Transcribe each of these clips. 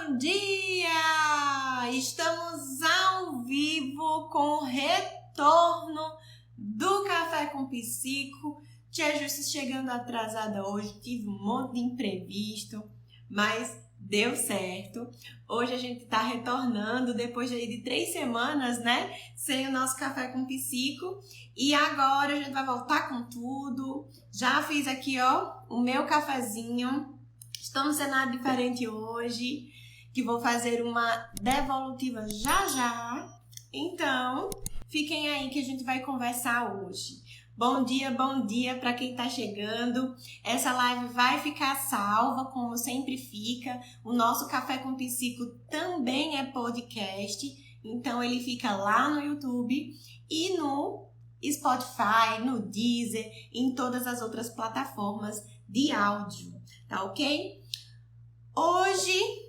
Bom dia! Estamos ao vivo com o retorno do Café com Psico. Tia Jussi chegando atrasada hoje, tive um monte de imprevisto, mas deu certo. Hoje a gente tá retornando depois de 3 semanas, né? Sem o nosso Café com Psico. E agora a gente vai voltar com tudo. Já fiz aqui, ó, o meu cafezinho. Estou no cenário diferente hoje, que vou fazer uma devolutiva já. Então, fiquem aí que a gente vai conversar hoje. Bom dia para quem está chegando. Essa live vai ficar salva, como sempre fica. O nosso Café com Psico também é podcast, então ele fica lá no YouTube e no Spotify, no Deezer, em todas as outras plataformas de áudio, tá ok? Hoje,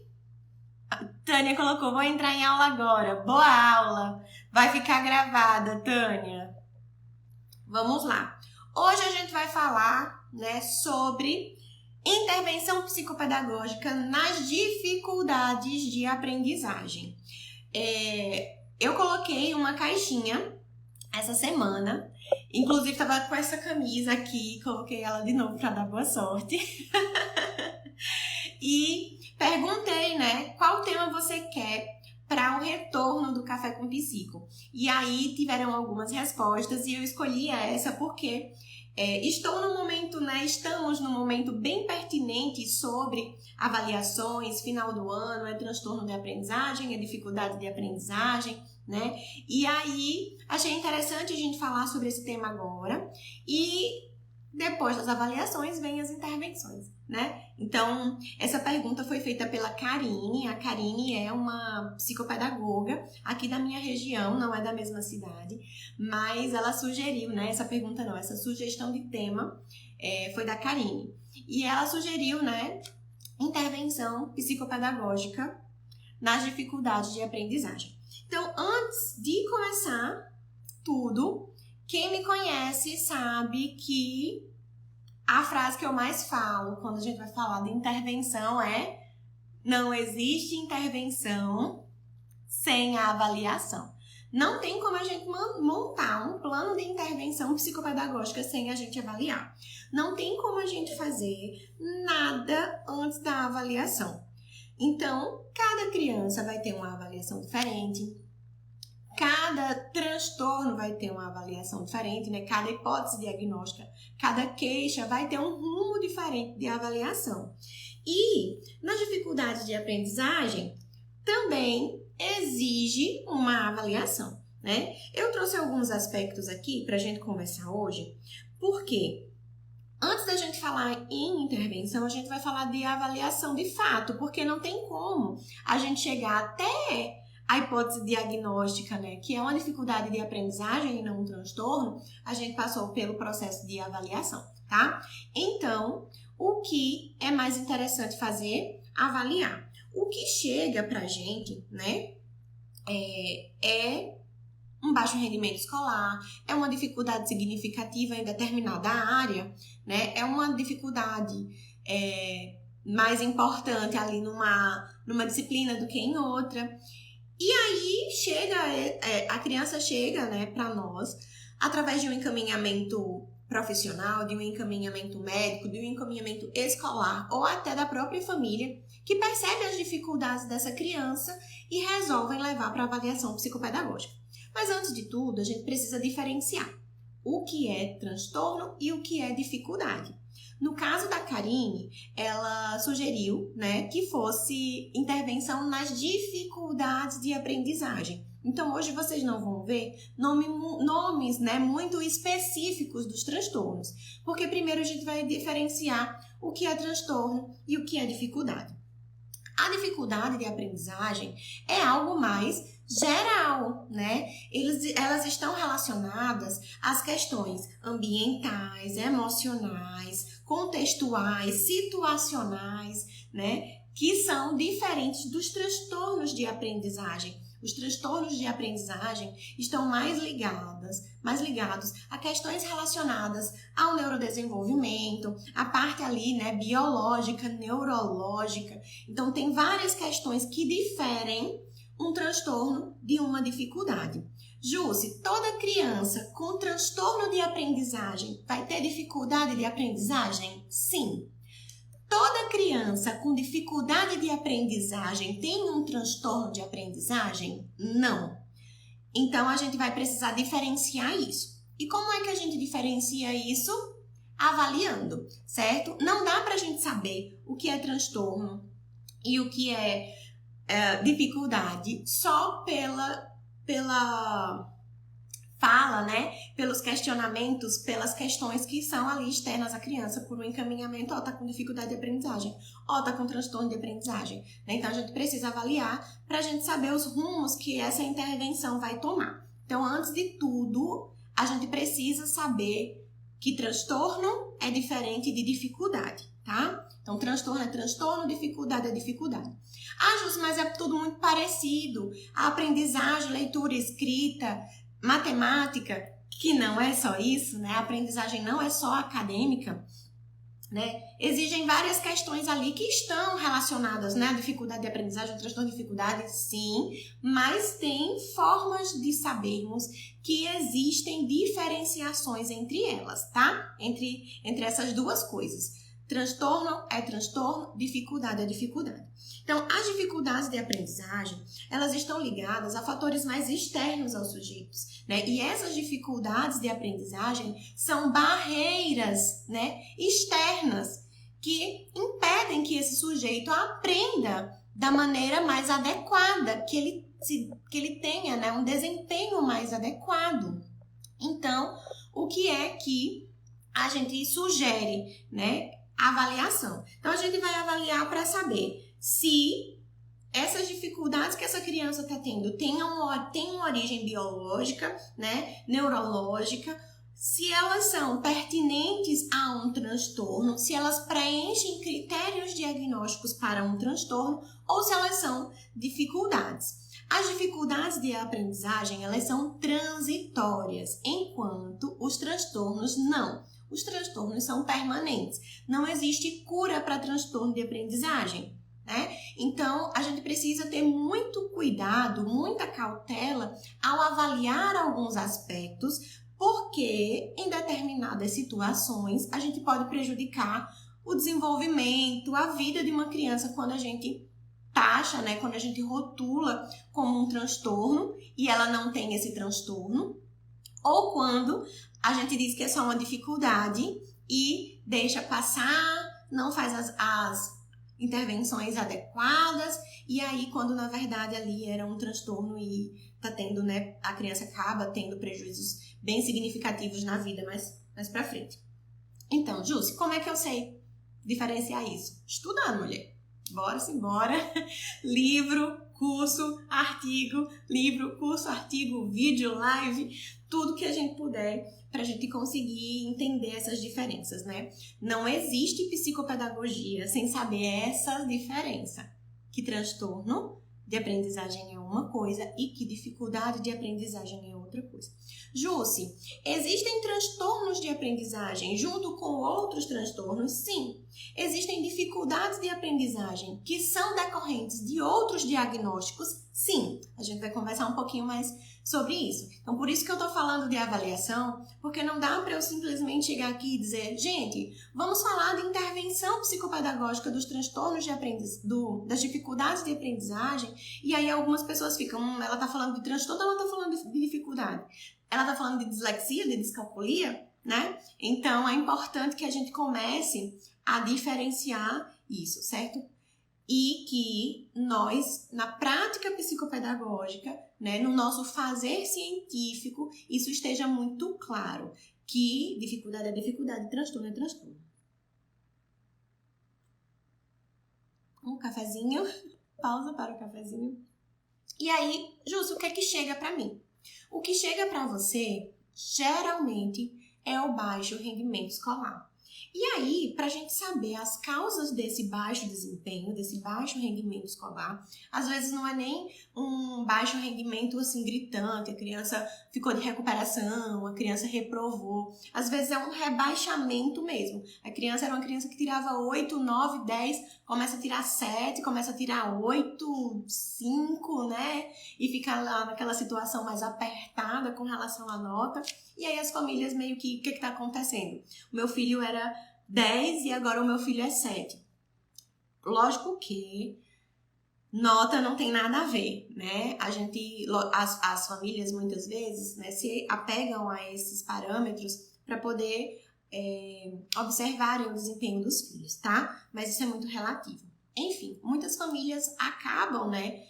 a Tânia colocou, vou entrar em aula agora. Boa aula! Vai ficar gravada, Tânia. Vamos lá. Hoje a gente vai falar, né, sobre intervenção psicopedagógica nas dificuldades de aprendizagem. Eu coloquei uma caixinha essa semana, inclusive estava com essa camisa aqui, coloquei ela de novo para dar boa sorte. E perguntei, né, qual tema você quer para o retorno do Café com Psico. E aí tiveram algumas respostas e eu escolhi essa porque estamos num momento bem pertinente sobre avaliações, final do ano, é transtorno de aprendizagem, é dificuldade de aprendizagem, né? E aí achei interessante a gente falar sobre esse tema agora e depois das avaliações vem as intervenções, né? Então, essa pergunta foi feita pela Karine. A Karine é uma psicopedagoga aqui da minha região, não é da mesma cidade, mas ela sugeriu, né? Essa sugestão de tema foi da Karine. E ela sugeriu, né, intervenção psicopedagógica nas dificuldades de aprendizagem. Então, antes de começar tudo, quem me conhece sabe que a frase que eu mais falo quando a gente vai falar de intervenção é: não existe intervenção sem a avaliação. Não tem como a gente montar um plano de intervenção psicopedagógica sem a gente avaliar. Não tem como a gente fazer nada antes da avaliação. Então, cada criança vai ter uma avaliação diferente. Cada transtorno vai ter uma avaliação diferente, né? Cada hipótese diagnóstica, cada queixa vai ter um rumo diferente de avaliação. E nas dificuldades de aprendizagem, também exige uma avaliação, né? Eu trouxe alguns aspectos aqui para a gente conversar hoje, porque antes da gente falar em intervenção, a gente vai falar de avaliação de fato, porque não tem como a gente chegar até a hipótese diagnóstica, né, que é uma dificuldade de aprendizagem e não um transtorno, a gente passou pelo processo de avaliação, tá? Então, o que é mais interessante fazer? Avaliar. O que chega pra gente, né, é um baixo rendimento escolar, é uma dificuldade significativa em determinada área, né, é uma dificuldade mais importante ali numa disciplina do que em outra. E aí a criança chega, né, para nós através de um encaminhamento profissional, de um encaminhamento médico, de um encaminhamento escolar ou até da própria família, que percebe as dificuldades dessa criança e resolvem levar para avaliação psicopedagógica. Mas antes de tudo, a gente precisa diferenciar o que é transtorno e o que é dificuldade. No caso da Karine, ela sugeriu, né, que fosse intervenção nas dificuldades de aprendizagem. Então, hoje vocês não vão ver nomes, né, muito específicos dos transtornos, porque primeiro a gente vai diferenciar o que é transtorno e o que é dificuldade. A dificuldade de aprendizagem é algo mais geral, né? Elas estão relacionadas às questões ambientais, emocionais, contextuais, situacionais, né? Que são diferentes dos transtornos de aprendizagem. Os transtornos de aprendizagem estão mais ligados a questões relacionadas ao neurodesenvolvimento, a parte ali, né, biológica, neurológica. Então, tem várias questões que diferem um transtorno de uma dificuldade. Jússi, toda criança com transtorno de aprendizagem vai ter dificuldade de aprendizagem? Sim. Toda criança com dificuldade de aprendizagem tem um transtorno de aprendizagem? Não. Então, a gente vai precisar diferenciar isso. E como é que a gente diferencia isso? Avaliando, certo? Não dá pra gente saber o que é transtorno e o que é dificuldade só pela fala, né? Pelos questionamentos, pelas questões que são ali externas à criança, por um encaminhamento, ó, tá com dificuldade de aprendizagem, ó, tá com transtorno de aprendizagem. Né? Então, a gente precisa avaliar para a gente saber os rumos que essa intervenção vai tomar. Então, antes de tudo, a gente precisa saber que transtorno é diferente de dificuldade, tá? Então, transtorno é transtorno, dificuldade é dificuldade. Ah, Jússi, mas é tudo muito parecido. A aprendizagem, leitura, escrita, matemática, que não é só isso, né? A aprendizagem não é só acadêmica, né? Exigem várias questões ali que estão relacionadas, né? A dificuldade de aprendizagem, o transtorno de dificuldade, sim, mas tem formas de sabermos que existem diferenciações entre elas, tá? Entre essas duas coisas. Transtorno é transtorno, dificuldade é dificuldade. Então, as dificuldades de aprendizagem, elas estão ligadas a fatores mais externos aos sujeitos, né? E essas dificuldades de aprendizagem são barreiras, né, externas que impedem que esse sujeito aprenda da maneira mais adequada, que ele tenha, né, um desempenho mais adequado. Então, o que é que a gente sugere, né? Avaliação. Então, a gente vai avaliar para saber se essas dificuldades que essa criança está tendo têm uma origem biológica, né, neurológica, se elas são pertinentes a um transtorno, se elas preenchem critérios diagnósticos para um transtorno ou se elas são dificuldades. As dificuldades de aprendizagem, elas são transitórias, enquanto os transtornos não. Os transtornos são permanentes. Não existe cura para transtorno de aprendizagem, né? Então, a gente precisa ter muito cuidado, muita cautela ao avaliar alguns aspectos, porque em determinadas situações a gente pode prejudicar o desenvolvimento, a vida de uma criança quando a gente taxa, né? Quando a gente rotula como um transtorno e ela não tem esse transtorno, ou quando a gente diz que é só uma dificuldade e deixa passar, não faz as intervenções adequadas, e aí quando na verdade ali era um transtorno e tá tendo, né, a criança acaba tendo prejuízos bem significativos na vida mais pra frente. Então, Jússi, como é que eu sei diferenciar isso? Estudando, mulher. Bora, simbora. Livro, curso, artigo, vídeo, live, tudo que a gente puder para a gente conseguir entender essas diferenças, né? Não existe psicopedagogia sem saber essa diferença. Que transtorno de aprendizagem é uma coisa e que dificuldade de aprendizagem é outra coisa. Jússi, existem transtornos de aprendizagem junto com outros transtornos? Sim. Existem dificuldades de aprendizagem que são decorrentes de outros diagnósticos? Sim. A gente vai conversar um pouquinho mais sobre isso. Então, por isso que eu tô falando de avaliação, porque não dá para eu simplesmente chegar aqui e dizer, gente, vamos falar de intervenção psicopedagógica dos transtornos de das dificuldades de aprendizagem, e aí algumas pessoas ficam, ela tá falando de transtorno, ela tá falando de dificuldade. Ela tá falando de dislexia, de descalculia, né? Então, é importante que a gente comece a diferenciar isso, certo? E que nós, na prática psicopedagógica, né, no nosso fazer científico, isso esteja muito claro, que dificuldade é dificuldade, transtorno é transtorno. Um cafezinho, pausa para o cafezinho. E aí, Jússi, o que é que chega para mim? O que chega para você, geralmente, é o baixo rendimento escolar. E aí, para a gente saber as causas desse baixo desempenho, desse baixo rendimento escolar, às vezes não é nem um baixo rendimento assim gritante, a criança ficou de recuperação, a criança reprovou. Às vezes é um rebaixamento mesmo. A criança era uma criança que tirava 8, 9, 10, começa a tirar 7, começa a tirar 8, 5, né? E fica lá naquela situação mais apertada com relação à nota. E aí as famílias meio que, o que está acontecendo? O meu filho era 10 e agora o meu filho é 7. Lógico que nota não tem nada a ver, né? As famílias muitas vezes, né, se apegam a esses parâmetros para poder observarem o desempenho dos filhos, tá? Mas isso é muito relativo. Enfim, muitas famílias acabam, né,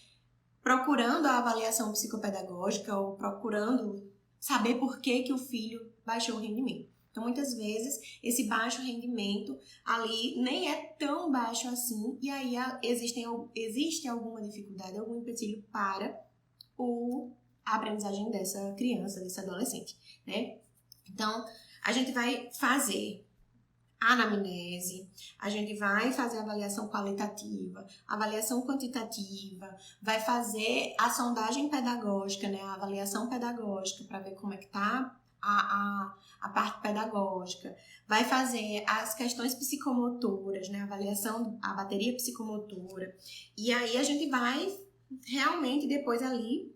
procurando a avaliação psicopedagógica ou procurando saber por que o filho baixou o rendimento. Então, muitas vezes, esse baixo rendimento ali nem é tão baixo assim, e aí existe alguma dificuldade, algum empecilho para a aprendizagem dessa criança, desse adolescente, né? Então, a gente vai fazer anamnese, a gente vai fazer avaliação qualitativa, avaliação quantitativa, vai fazer a sondagem pedagógica, né, a avaliação pedagógica para ver como é que tá a parte pedagógica, vai fazer as questões psicomotoras, né, a bateria psicomotora, e aí a gente vai realmente depois ali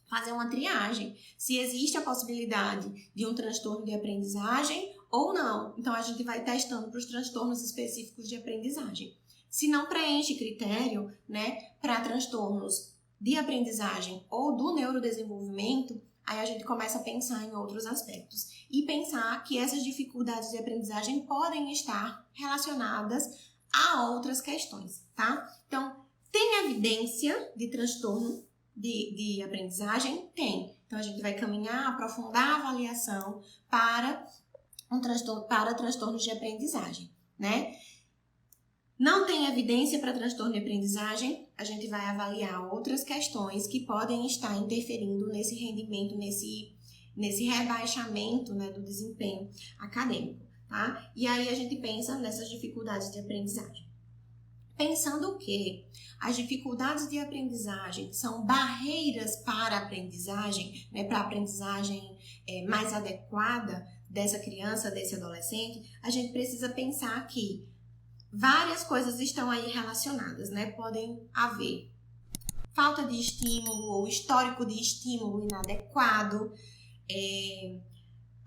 fazer uma triagem, se existe a possibilidade de um transtorno de aprendizagem ou não. Então, a gente vai testando para os transtornos específicos de aprendizagem. Se não preenche critério, né, para transtornos de aprendizagem ou do neurodesenvolvimento, aí a gente começa a pensar em outros aspectos e pensar que essas dificuldades de aprendizagem podem estar relacionadas a outras questões, tá? Então, tem evidência de transtorno de aprendizagem? Tem. Então, a gente vai caminhar, aprofundar a avaliação para transtornos de aprendizagem, né? Não tem evidência para transtorno de aprendizagem, a gente vai avaliar outras questões que podem estar interferindo nesse rendimento, nesse rebaixamento, né, do desempenho acadêmico, tá? E aí a gente pensa nessas dificuldades de aprendizagem. Pensando que as dificuldades de aprendizagem são barreiras para a aprendizagem, né, para a aprendizagem mais adequada dessa criança, desse adolescente, a gente precisa pensar que várias coisas estão aí relacionadas, né? Podem haver falta de estímulo ou histórico de estímulo inadequado,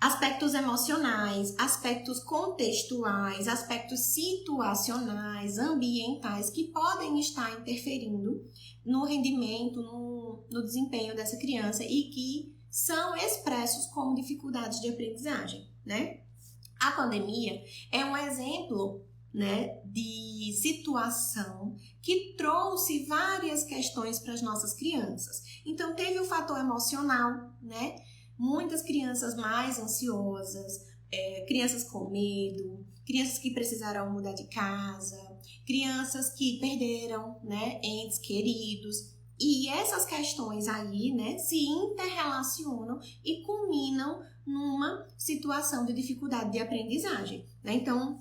aspectos emocionais, aspectos contextuais, aspectos situacionais, ambientais, que podem estar interferindo no rendimento, no desempenho dessa criança e que são expressos como dificuldades de aprendizagem, né? A pandemia é um exemplo, né, de situação que trouxe várias questões para as nossas crianças. Então, teve o fator emocional, né? Muitas crianças mais ansiosas, crianças com medo, crianças que precisaram mudar de casa, crianças que perderam, né, entes queridos. E essas questões aí, né, se interrelacionam e culminam numa situação de dificuldade de aprendizagem, né? Então,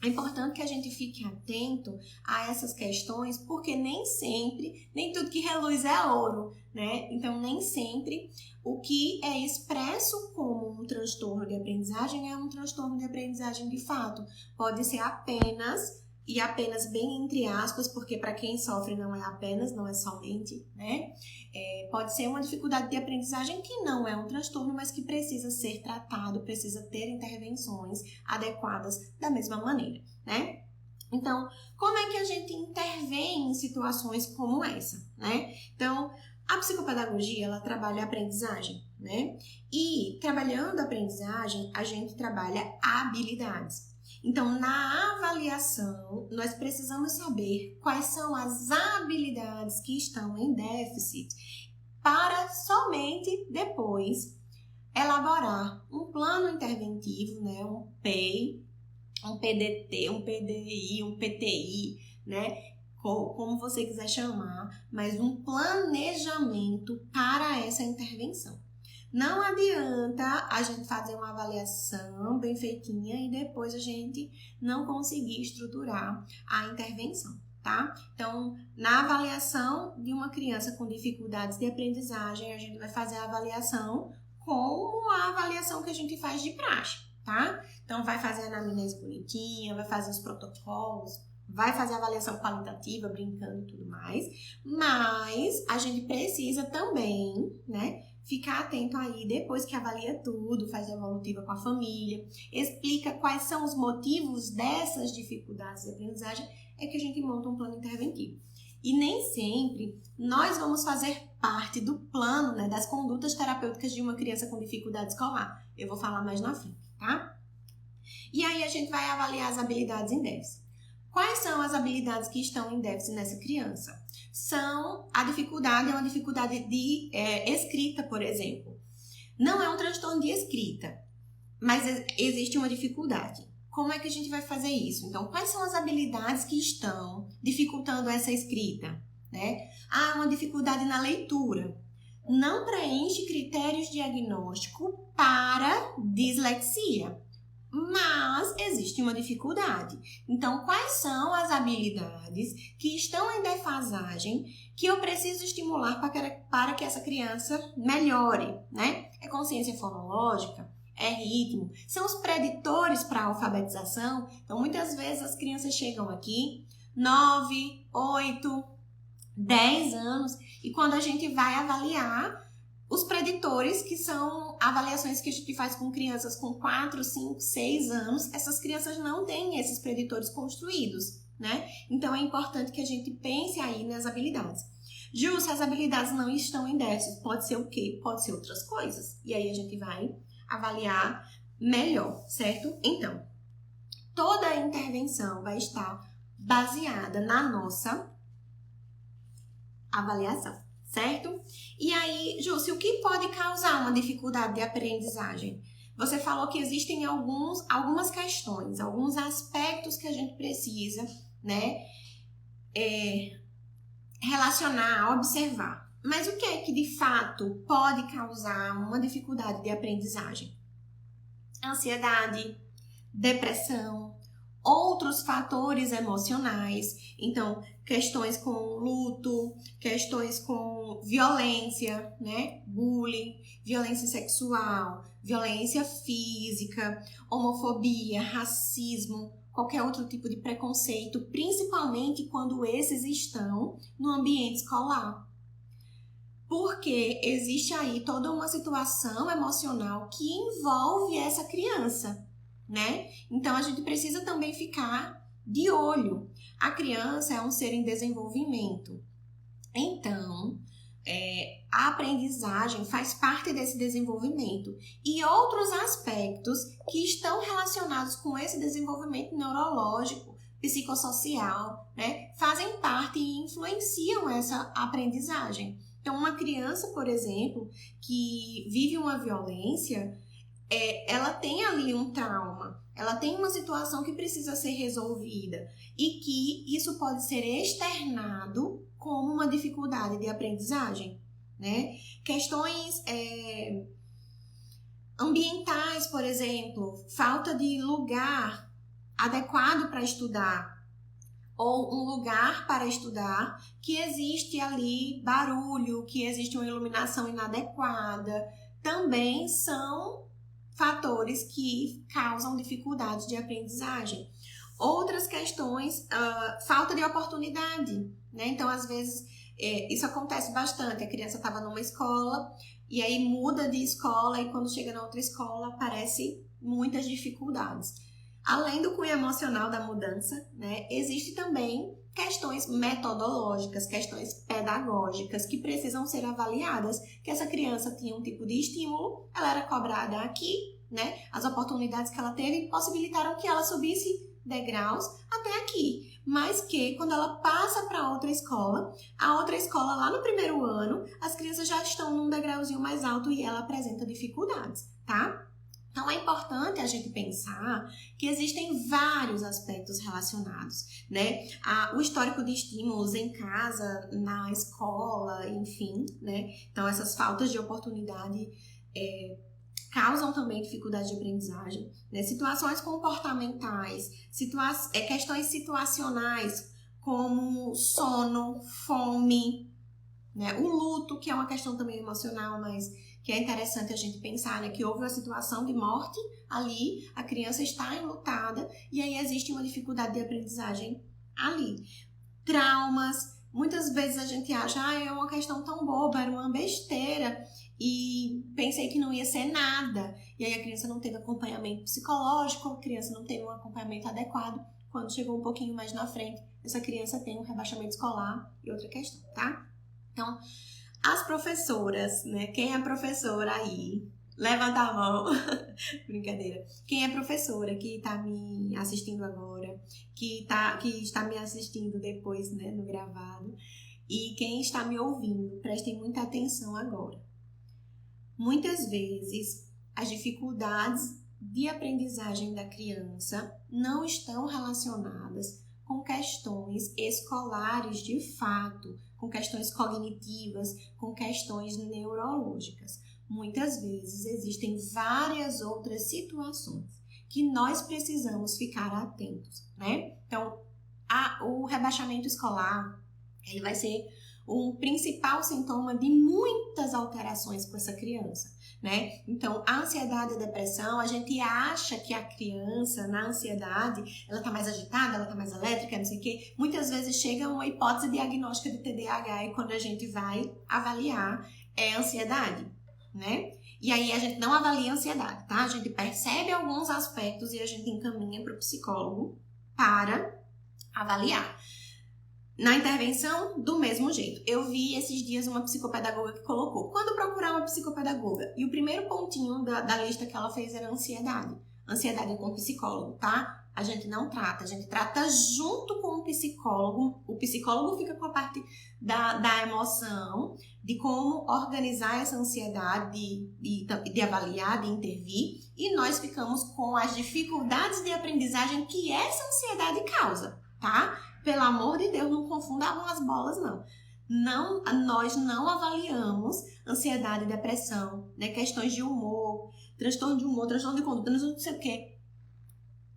é importante que a gente fique atento a essas questões, porque nem tudo que reluz é ouro, né? Então, nem sempre o que é expresso como um transtorno de aprendizagem é um transtorno de aprendizagem de fato. Pode ser apenas bem entre aspas, porque para quem sofre não é apenas, não é somente, né? Pode ser uma dificuldade de aprendizagem que não é um transtorno, mas que precisa ser tratado, precisa ter intervenções adequadas da mesma maneira, né? Então, como é que a gente intervém em situações como essa, né? Então, a psicopedagogia, ela trabalha a aprendizagem, né? E trabalhando a aprendizagem, a gente trabalha habilidades. Então, na avaliação, nós precisamos saber quais são as habilidades que estão em déficit para somente depois elaborar um plano interventivo, né, um PEI, um PDT, um PDI, um PTI, né, como você quiser chamar, mas um planejamento para essa intervenção. Não adianta a gente fazer uma avaliação bem feitinha e depois a gente não conseguir estruturar a intervenção, tá? Então, na avaliação de uma criança com dificuldades de aprendizagem, a gente vai fazer a avaliação como a avaliação que a gente faz de praxe, tá? Então, vai fazer a anamnese bonitinha, vai fazer os protocolos, vai fazer a avaliação qualitativa, brincando e tudo mais, mas a gente precisa também, né, ficar atento aí, depois que avalia tudo, faz a evolutiva com a família, explica quais são os motivos dessas dificuldades de aprendizagem, é que a gente monta um plano interventivo. E nem sempre nós vamos fazer parte do plano, né, das condutas terapêuticas de uma criança com dificuldade escolar. Eu vou falar mais na frente, tá? E aí a gente vai avaliar as habilidades em déficit. Quais são as habilidades que estão em déficit nessa criança? A dificuldade é uma dificuldade de escrita, por exemplo. Não é um transtorno de escrita, mas existe uma dificuldade. Como é que a gente vai fazer isso? Então, quais são as habilidades que estão dificultando essa escrita, né? Uma dificuldade na leitura. Não preenche critérios diagnósticos para dislexia, mas existe uma dificuldade. Então, quais são as habilidades que estão em defasagem que eu preciso estimular para que essa criança melhore, né? É consciência fonológica, é ritmo, são os preditores para a alfabetização. Então, muitas vezes as crianças chegam aqui 9, 8, 10 anos e quando a gente vai avaliar os preditores, que são avaliações que a gente faz com crianças com 4, 5, 6 anos, essas crianças não têm esses preditores construídos, né? Então, é importante que a gente pense aí nas habilidades. Ju, se as habilidades não estão em déficit, pode ser o quê? Pode ser outras coisas. E aí a gente vai avaliar melhor, certo? Então, toda a intervenção vai estar baseada na nossa avaliação, certo? E aí, Jússi, o que pode causar uma dificuldade de aprendizagem? Você falou que existem algumas questões, alguns aspectos que a gente precisa, né, relacionar, observar. Mas o que é que de fato pode causar uma dificuldade de aprendizagem? Ansiedade, depressão, outros fatores emocionais, então questões com luto, questões com violência, né? Bullying, violência sexual, violência física, homofobia, racismo, qualquer outro tipo de preconceito, principalmente quando esses estão no ambiente escolar. Porque existe aí toda uma situação emocional que envolve essa criança, né? Então, a gente precisa também ficar de olho. A criança é um ser em desenvolvimento. Então, a aprendizagem faz parte desse desenvolvimento. E outros aspectos que estão relacionados com esse desenvolvimento neurológico, psicossocial, né? Fazem parte e influenciam essa aprendizagem. Então, uma criança, por exemplo, que vive uma violência, ela tem ali um trauma, ela tem uma situação que precisa ser resolvida e que isso pode ser externado como uma dificuldade de aprendizagem, né? Questões ambientais, por exemplo, falta de lugar adequado para estudar, ou um lugar para estudar que existe ali barulho, que existe uma iluminação inadequada, também são fatores que causam dificuldades de aprendizagem. Outras questões, falta de oportunidade, né? Então, às vezes, isso acontece bastante. A criança estava numa escola e aí muda de escola e quando chega na outra escola aparece muitas dificuldades. Além do cunho emocional da mudança, né, existe também questões metodológicas, questões pedagógicas que precisam ser avaliadas, que essa criança tinha um tipo de estímulo, ela era cobrada aqui, né, as oportunidades que ela teve possibilitaram que ela subisse degraus até aqui, mas que quando ela passa para outra escola, a outra escola lá no primeiro ano, as crianças já estão num degrauzinho mais alto e ela apresenta dificuldades, tá? Então, é importante a gente pensar que existem vários aspectos relacionados, né? O histórico de estímulos em casa, na escola, enfim, né? Então, essas faltas de oportunidade causam também dificuldade de aprendizagem, né? Situações comportamentais, questões situacionais, como sono, fome, né? O luto, que é uma questão também emocional, mas que é interessante a gente pensar, né? Que houve uma situação de morte ali, a criança está enlutada e aí existe uma dificuldade de aprendizagem ali. Traumas, muitas vezes a gente acha, é uma questão tão boba, era uma besteira e pensei que não ia ser nada. E aí a criança não teve acompanhamento psicológico, a criança não teve um acompanhamento adequado. Quando chegou um pouquinho mais na frente, essa criança tem um rebaixamento escolar e outra questão, tá? Então, as professoras, né? Quem é professora aí? Levanta a mão. Brincadeira. Quem é professora que está me assistindo agora, que está me assistindo depois, né, no gravado, e quem está me ouvindo, prestem muita atenção agora. Muitas vezes, as dificuldades de aprendizagem da criança não estão relacionadas com questões escolares de fato, com questões cognitivas, com questões neurológicas. Muitas vezes existem várias outras situações que nós precisamos ficar atentos, né? Então, o rebaixamento escolar, ele vai ser um principal sintoma de muitas alterações com essa criança, né? Então, a ansiedade e a depressão, a gente acha que a criança, na ansiedade, ela tá mais agitada, ela tá mais elétrica, não sei o quê. Muitas vezes chega uma hipótese diagnóstica de TDAH e quando a gente vai avaliar, é ansiedade, né? E aí a gente não avalia a ansiedade, tá? A gente percebe alguns aspectos e a gente encaminha para o psicólogo para avaliar. Na intervenção, do mesmo jeito. Eu vi esses dias uma psicopedagoga que colocou: quando procurar uma psicopedagoga? E o primeiro pontinho da lista que ela fez era ansiedade. Ansiedade é com o psicólogo, tá? A gente não trata, a gente trata junto com o psicólogo. O psicólogo fica com a parte da emoção, de como organizar essa ansiedade, de avaliar, de intervir. E nós ficamos com as dificuldades de aprendizagem que essa ansiedade causa, tá? Pelo amor de Deus, não confundam as bolas, não. Nós não avaliamos ansiedade e depressão, né? Questões de humor, transtorno de humor, transtorno de conduta, não sei o quê.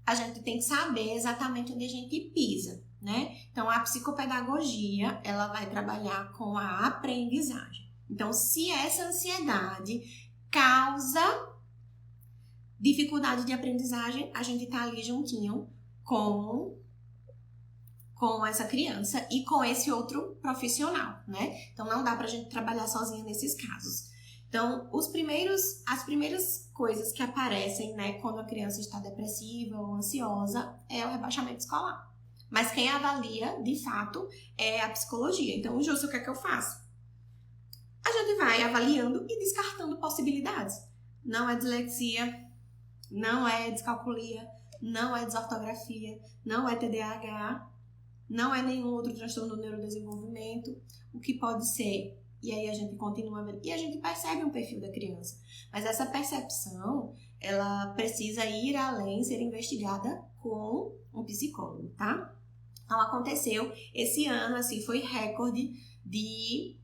A gente tem que saber exatamente onde a gente pisa, né? Então, a psicopedagogia, ela vai trabalhar com a aprendizagem. Então, se essa ansiedade causa dificuldade de aprendizagem, a gente tá ali juntinho com essa criança e com esse outro profissional, né? Então, não dá pra gente trabalhar sozinha nesses casos. Então, as primeiras coisas que aparecem, né, quando a criança está depressiva ou ansiosa é o rebaixamento escolar. Mas quem avalia, de fato, é a psicologia. Então, Júcio, o que é que eu faço? A gente vai avaliando e descartando possibilidades. Não é dislexia, não é descalculia, não é desortografia, não é TDAH, não é nenhum outro transtorno do neurodesenvolvimento. O que pode ser? E aí a gente continua vendo. E a gente percebe um perfil da criança. Mas essa percepção, ela precisa ir além, ser investigada com um psicólogo, tá? Então, aconteceu esse ano, assim, foi recorde de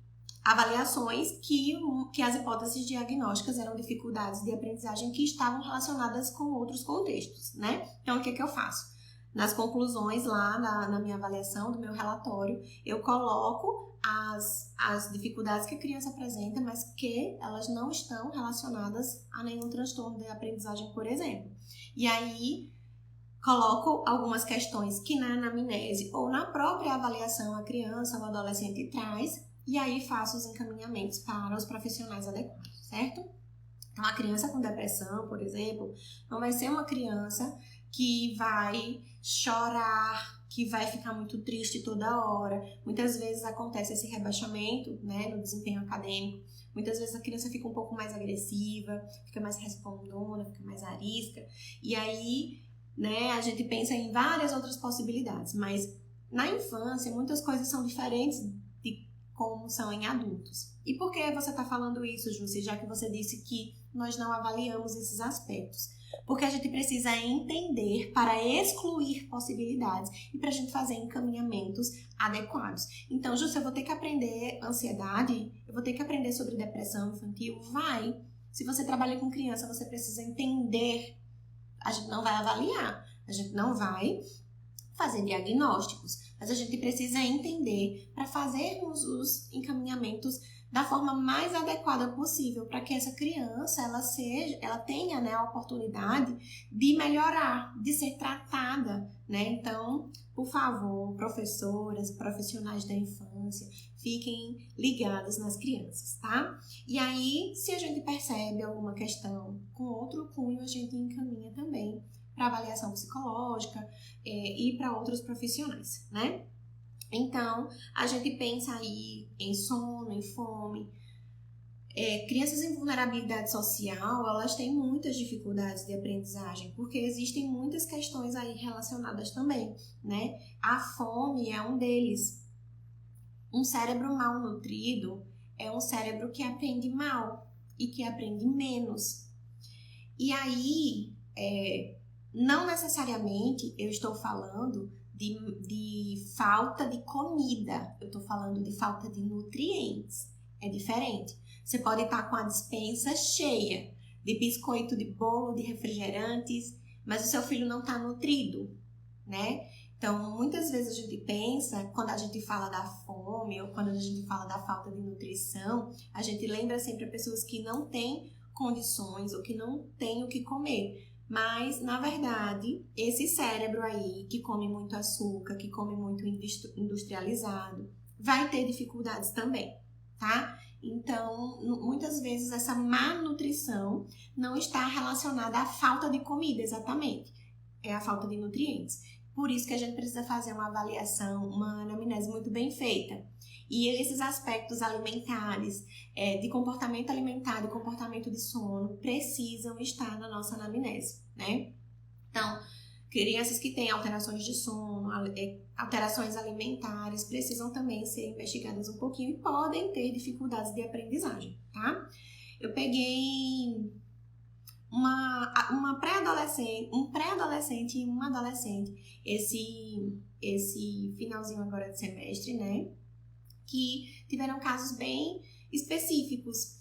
avaliações que as hipóteses diagnósticas eram dificuldades de aprendizagem que estavam relacionadas com outros contextos, né? Então, o que eu faço? Nas conclusões lá, na minha avaliação do meu relatório, eu coloco as dificuldades que a criança apresenta, mas que elas não estão relacionadas a nenhum transtorno de aprendizagem, por exemplo. E aí, coloco algumas questões que na anamnese ou na própria avaliação a criança ou o adolescente traz, e aí faço os encaminhamentos para os profissionais adequados, certo? Então, a criança com depressão, por exemplo, não vai ser uma criança que vai chorar, que vai ficar muito triste toda hora. Muitas vezes acontece esse rebaixamento, né, no desempenho acadêmico. Muitas vezes a criança fica um pouco mais agressiva, fica mais respondona, fica mais arisca. E aí, né, a gente pensa em várias outras possibilidades. Mas na infância, muitas coisas são diferentes de como são em adultos. E por que você está falando isso, Júcia, já que você disse que nós não avaliamos esses aspectos? Porque a gente precisa entender para excluir possibilidades e para a gente fazer encaminhamentos adequados. Então, Júcia, eu vou ter que aprender ansiedade, eu vou ter que aprender sobre depressão infantil? Vai, Se você trabalha com criança, você precisa entender. A gente não vai avaliar, a gente não vai fazer diagnósticos, mas a gente precisa entender para fazermos os encaminhamentos da forma mais adequada possível para que essa criança ela tenha, né, a oportunidade de melhorar, de ser tratada, né? Então, por favor, professoras, profissionais da infância, fiquem ligados nas crianças, tá? E aí, se a gente percebe alguma questão com outro cunho, a gente encaminha também para avaliação psicológica e para outros profissionais, né? Então, a gente pensa aí em sono, em fome. Crianças em vulnerabilidade social, elas têm muitas dificuldades de aprendizagem, porque existem muitas questões aí relacionadas também, né? A fome é um deles. Um cérebro mal nutrido é um cérebro que aprende mal e que aprende menos. E aí, não necessariamente eu estou falando de falta de comida, eu estou falando de falta de nutrientes. É diferente. Você pode estar com a despensa cheia de biscoito, de bolo, de refrigerantes, mas o seu filho não está nutrido, né? Então, muitas vezes a gente pensa, quando a gente fala da fome ou quando a gente fala da falta de nutrição, a gente lembra sempre a pessoas que não têm condições ou que não têm o que comer. Mas, na verdade, esse cérebro aí, que come muito açúcar, que come muito industrializado, vai ter dificuldades também, tá? Então, muitas vezes essa má nutrição não está relacionada à falta de comida, exatamente. É a falta de nutrientes. Por isso que a gente precisa fazer uma avaliação, uma anamnese muito bem feita. E esses aspectos alimentares, de comportamento alimentar, de comportamento de sono, precisam estar na nossa anamnese, né? Então, crianças que têm alterações de sono, alterações alimentares, precisam também ser investigadas um pouquinho e podem ter dificuldades de aprendizagem, tá? Eu peguei uma pré-adolescente, um pré-adolescente e uma adolescente, esse finalzinho agora de semestre, né? Que tiveram casos bem específicos,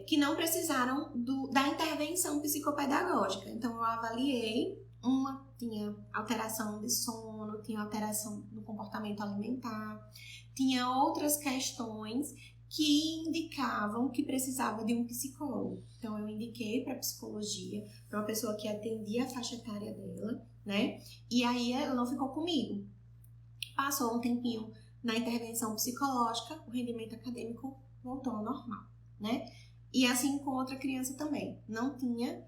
que não precisaram da intervenção psicopedagógica. Então, eu avaliei, uma tinha alteração de sono, tinha alteração no comportamento alimentar, tinha outras questões que indicavam que precisava de um psicólogo. Então, eu indiquei para psicologia, para uma pessoa que atendia a faixa etária dela, né? E aí, ela não ficou comigo. Passou um tempinho na intervenção psicológica, o rendimento acadêmico voltou ao normal, né? E assim com outra criança também. Não tinha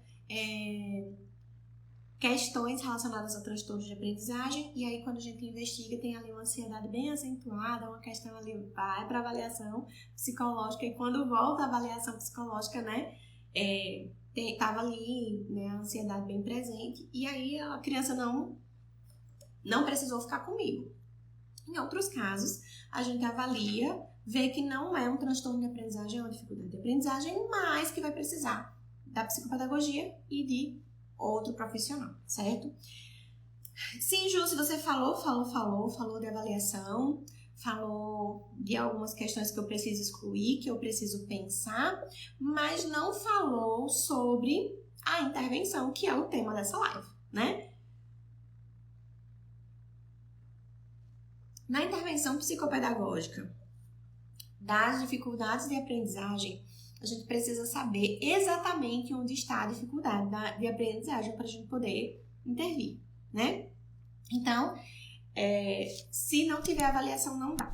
questões relacionadas a transtornos de aprendizagem, e aí quando a gente investiga tem ali uma ansiedade bem acentuada, uma questão ali vai para avaliação psicológica, e quando volta a avaliação psicológica, né, tava ali, né, a ansiedade bem presente, e aí a criança não precisou ficar comigo. Em outros casos, a gente avalia, vê que não é um transtorno de aprendizagem, é uma dificuldade de aprendizagem, mas que vai precisar da psicopedagogia e de outro profissional, certo? Sim, Ju, se você falou de avaliação, falou de algumas questões que eu preciso excluir, que eu preciso pensar, mas não falou sobre a intervenção, que é o tema dessa live, né? Na intervenção psicopedagógica das dificuldades de aprendizagem, a gente precisa saber exatamente onde está a dificuldade de aprendizagem para a gente poder intervir, né? Então, se não tiver avaliação, não dá.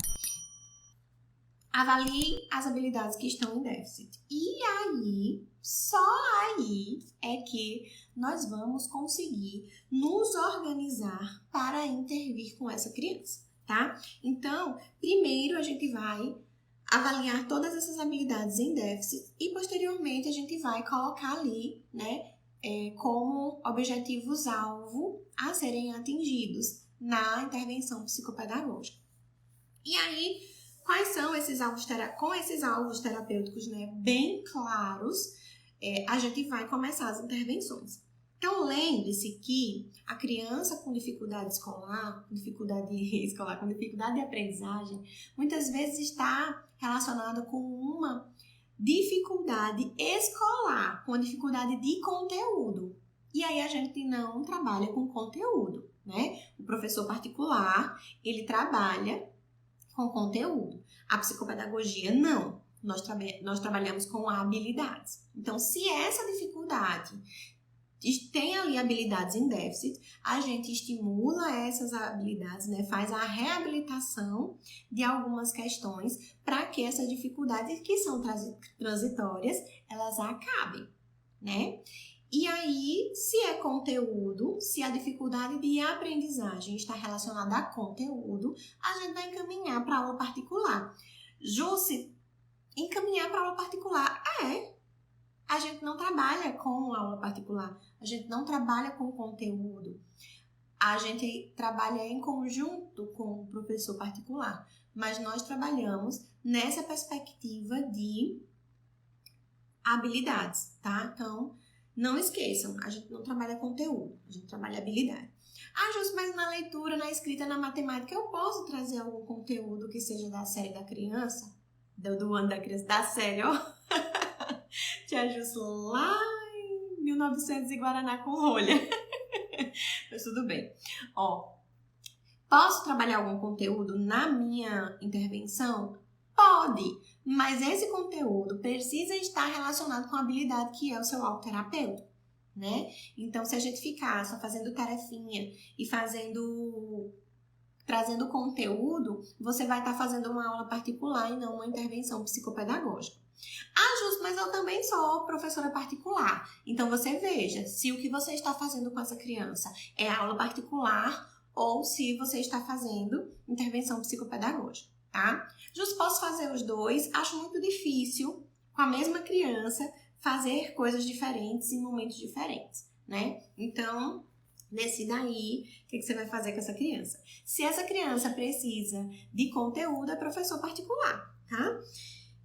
Avalie as habilidades que estão em déficit. E aí, só aí é que nós vamos conseguir nos organizar para intervir com essa criança, tá? Então, primeiro a gente vai avaliar todas essas habilidades em déficit e posteriormente a gente vai colocar ali, né, como objetivos-alvo a serem atingidos na intervenção psicopedagógica. E aí, quais são esses alvos com esses alvos terapêuticos, né, bem claros, a gente vai começar as intervenções. Então, lembre-se que a criança com dificuldade escolar, com dificuldade de aprendizagem, muitas vezes está relacionada com uma dificuldade escolar, com dificuldade de conteúdo. E aí a gente não trabalha com conteúdo, né? O professor particular, ele trabalha com conteúdo. A psicopedagogia, não. Nós trabalhamos com habilidades. Então, se essa dificuldade tem ali habilidades em déficit, a gente estimula essas habilidades, né? Faz a reabilitação de algumas questões para que essas dificuldades que são transitórias, elas acabem, né? E aí, se é conteúdo, se a dificuldade de aprendizagem está relacionada a conteúdo, a gente vai encaminhar para aula particular. Jusce, encaminhar para aula particular. A gente não trabalha com aula particular, a gente não trabalha com conteúdo. A gente trabalha em conjunto com o professor particular, mas nós trabalhamos nessa perspectiva de habilidades, tá? Então, não esqueçam, a gente não trabalha conteúdo, a gente trabalha habilidade. Justo, mas na leitura, na escrita, na matemática, eu posso trazer algum conteúdo que seja da série da criança? Do ano da criança, da série, ó. Tia Justo lá em 1900 e Guaraná com rolha. Mas tudo bem. Ó, posso trabalhar algum conteúdo na minha intervenção? Pode, mas esse conteúdo precisa estar relacionado com a habilidade que é o seu autoterapeuta, né? Então, se a gente ficar só fazendo tarefinha e trazendo conteúdo, você vai estar fazendo uma aula particular e não uma intervenção psicopedagógica. Justo, mas eu também sou professora particular. Então, você veja se o que você está fazendo com essa criança é aula particular ou se você está fazendo intervenção psicopedagógica, tá? Justo, posso fazer os dois. Acho muito difícil, com a mesma criança, fazer coisas diferentes em momentos diferentes, né? Então, decida aí o que você vai fazer com essa criança. Se essa criança precisa de conteúdo, é professor particular, tá?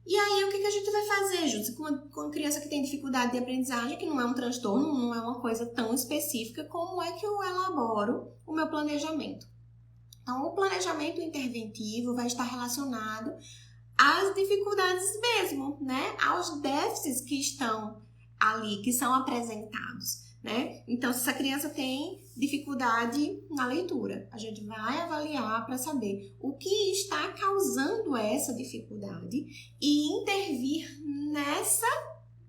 E aí, o que a gente vai fazer, Júlia, com a criança que tem dificuldade de aprendizagem, que não é um transtorno, não é uma coisa tão específica, como é que eu elaboro o meu planejamento? Então, o planejamento interventivo vai estar relacionado às dificuldades mesmo, né? Aos déficits que estão ali, que são apresentados, né? Então, se essa criança tem dificuldade na leitura, a gente vai avaliar para saber o que está causando essa dificuldade e intervir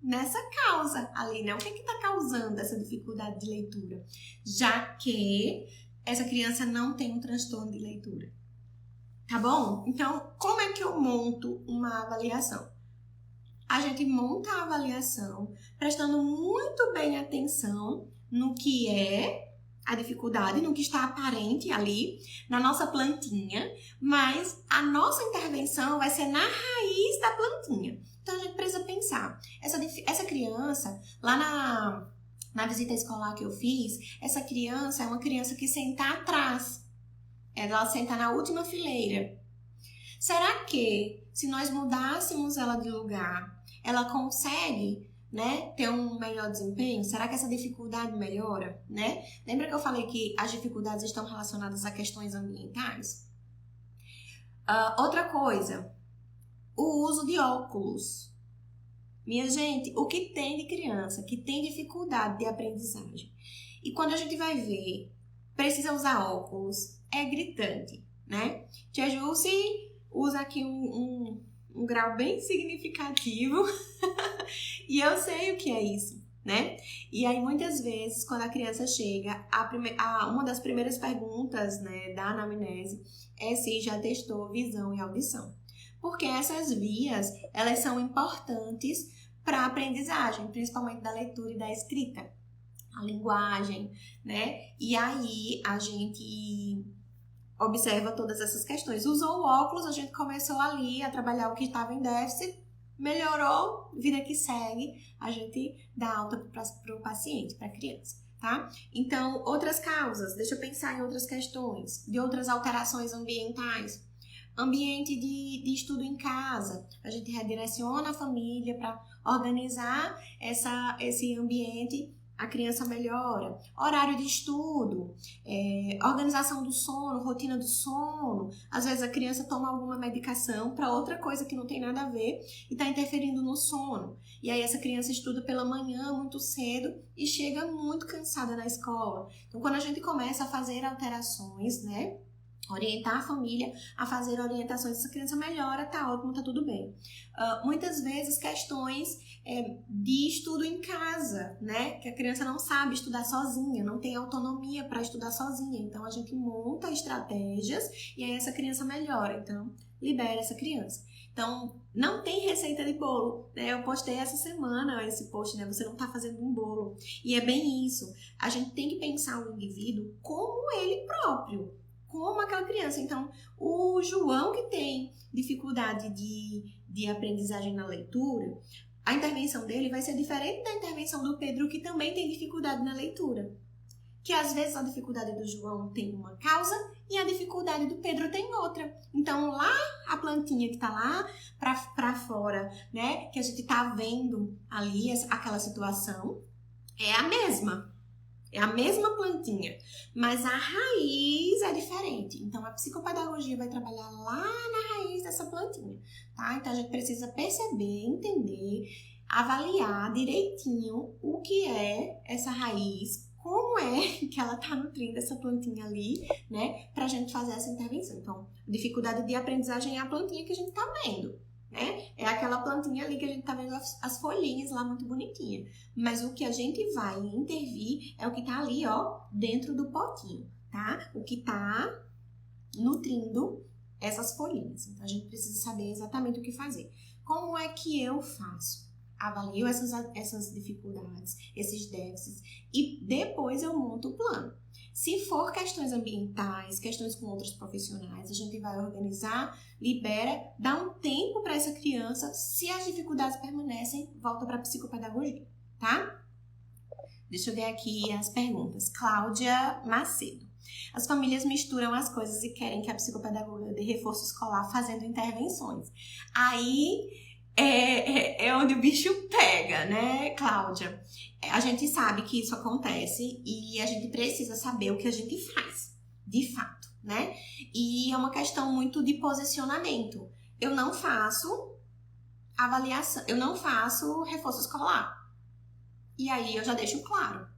nessa causa ali, né? O que está causando essa dificuldade de leitura? Já que essa criança não tem um transtorno de leitura. Tá bom? Então, como é que eu monto uma avaliação? A gente monta a avaliação prestando muito bem atenção no que é a dificuldade, no que está aparente ali na nossa plantinha, mas a nossa intervenção vai ser na raiz da plantinha. Então, a gente precisa pensar, essa criança, lá na visita escolar que eu fiz, essa criança é uma criança que senta atrás, ela senta na última fileira. Será que, se nós mudássemos ela de lugar, ela consegue, né, ter um melhor desempenho? Será que essa dificuldade melhora, né? Lembra que eu falei que as dificuldades estão relacionadas a questões ambientais? Outra coisa, o uso de óculos. Minha gente, o que tem de criança que tem dificuldade de aprendizagem? E quando a gente vai ver, precisa usar óculos, é gritante, né? Tia Jusce usa aqui um grau bem significativo e eu sei o que é isso, né? E aí, muitas vezes, quando a criança chega, uma das primeiras perguntas, né, da anamnese é se já testou visão e audição. Porque essas vias, elas são importantes para a aprendizagem, principalmente da leitura e da escrita, a linguagem, né? E aí, a gente observa todas essas questões. Usou o óculos, a gente começou ali a trabalhar o que estava em déficit, melhorou, vida que segue, a gente dá alta para o paciente, para a criança, tá? Então, outras causas, deixa eu pensar em outras questões, de outras alterações ambientais. Ambiente de estudo em casa, a gente redireciona a família para organizar esse ambiente a criança melhora. Horário de estudo, organização do sono, rotina do sono. Às vezes a criança toma alguma medicação para outra coisa que não tem nada a ver e está interferindo no sono. E aí essa criança estuda pela manhã muito cedo e chega muito cansada na escola. Então quando a gente começa a fazer alterações, né? Orientar a família a fazer orientações, essa criança melhora, tá ótimo, tá tudo bem. Muitas vezes questões de estudo em casa, né? Que a criança não sabe estudar sozinha, não tem autonomia para estudar sozinha. Então a gente monta estratégias e aí essa criança melhora. Então libera essa criança. Então não tem receita de bolo, né? Eu postei essa semana esse post, né? Você não tá fazendo um bolo. E é bem isso. A gente tem que pensar o indivíduo como ele próprio, como aquela criança. Então, o João que tem dificuldade de aprendizagem na leitura, a intervenção dele vai ser diferente da intervenção do Pedro, que também tem dificuldade na leitura. Que às vezes a dificuldade do João tem uma causa e a dificuldade do Pedro tem outra. Então, lá, a plantinha que tá lá pra fora, né, que a gente tá vendo ali, aquela situação, é a mesma. É a mesma plantinha, mas a raiz é diferente. Então, a psicopedagogia vai trabalhar lá na raiz dessa plantinha, tá? Então, a gente precisa perceber, entender, avaliar direitinho o que é essa raiz, como é que ela tá nutrindo essa plantinha ali, né? Pra gente fazer essa intervenção. Então, dificuldade de aprendizagem é a plantinha que a gente tá vendo, né? É aquela plantinha ali que a gente tá vendo as folhinhas lá muito bonitinha. Mas o que a gente vai intervir é o que tá ali, ó, dentro do potinho, tá? O que tá nutrindo essas folhinhas. Então, a gente precisa saber exatamente o que fazer. Como é que eu faço? Avalio essas dificuldades, esses déficits e depois eu monto o plano. Se for questões ambientais, questões com outros profissionais, a gente vai organizar, libera, dá um tempo para essa criança. Se as dificuldades permanecem, volta para a psicopedagogia, tá? Deixa eu ver aqui as perguntas. Cláudia Macedo. As famílias misturam as coisas e querem que a psicopedagoga dê reforço escolar fazendo intervenções. Aí é onde o bicho pega, né, Cláudia? A gente sabe que isso acontece e a gente precisa saber o que a gente faz, de fato, né? E é uma questão muito de posicionamento. Eu não faço avaliação, eu não faço reforço escolar. E aí eu já deixo claro.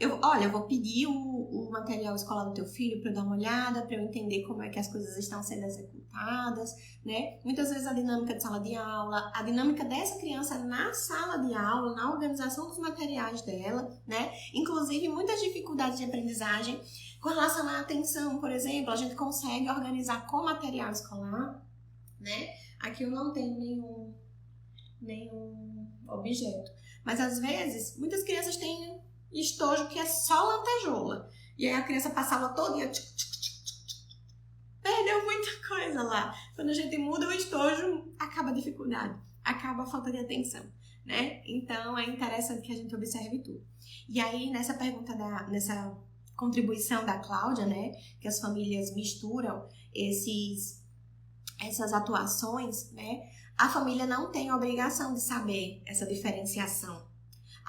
Eu vou pedir o material escolar do teu filho para eu dar uma olhada, para eu entender como é que as coisas estão sendo executadas, né? Muitas vezes a dinâmica de sala de aula, a dinâmica dessa criança na sala de aula, na organização dos materiais dela, né? Inclusive muitas dificuldades de aprendizagem com relação à atenção, por exemplo, a gente consegue organizar com material escolar, né? Aqui eu não tenho nenhum objeto, mas às vezes muitas crianças têm estojo que é só lantejoula. E aí a criança passa a aula toda e perdeu muita coisa lá. Quando a gente muda o estojo, acaba a dificuldade, acaba a falta de atenção, né? Então é interessante que a gente observe tudo. E aí nessa pergunta, nessa contribuição da Cláudia, né? Que as famílias misturam essas atuações, né? A família não tem a obrigação de saber essa diferenciação.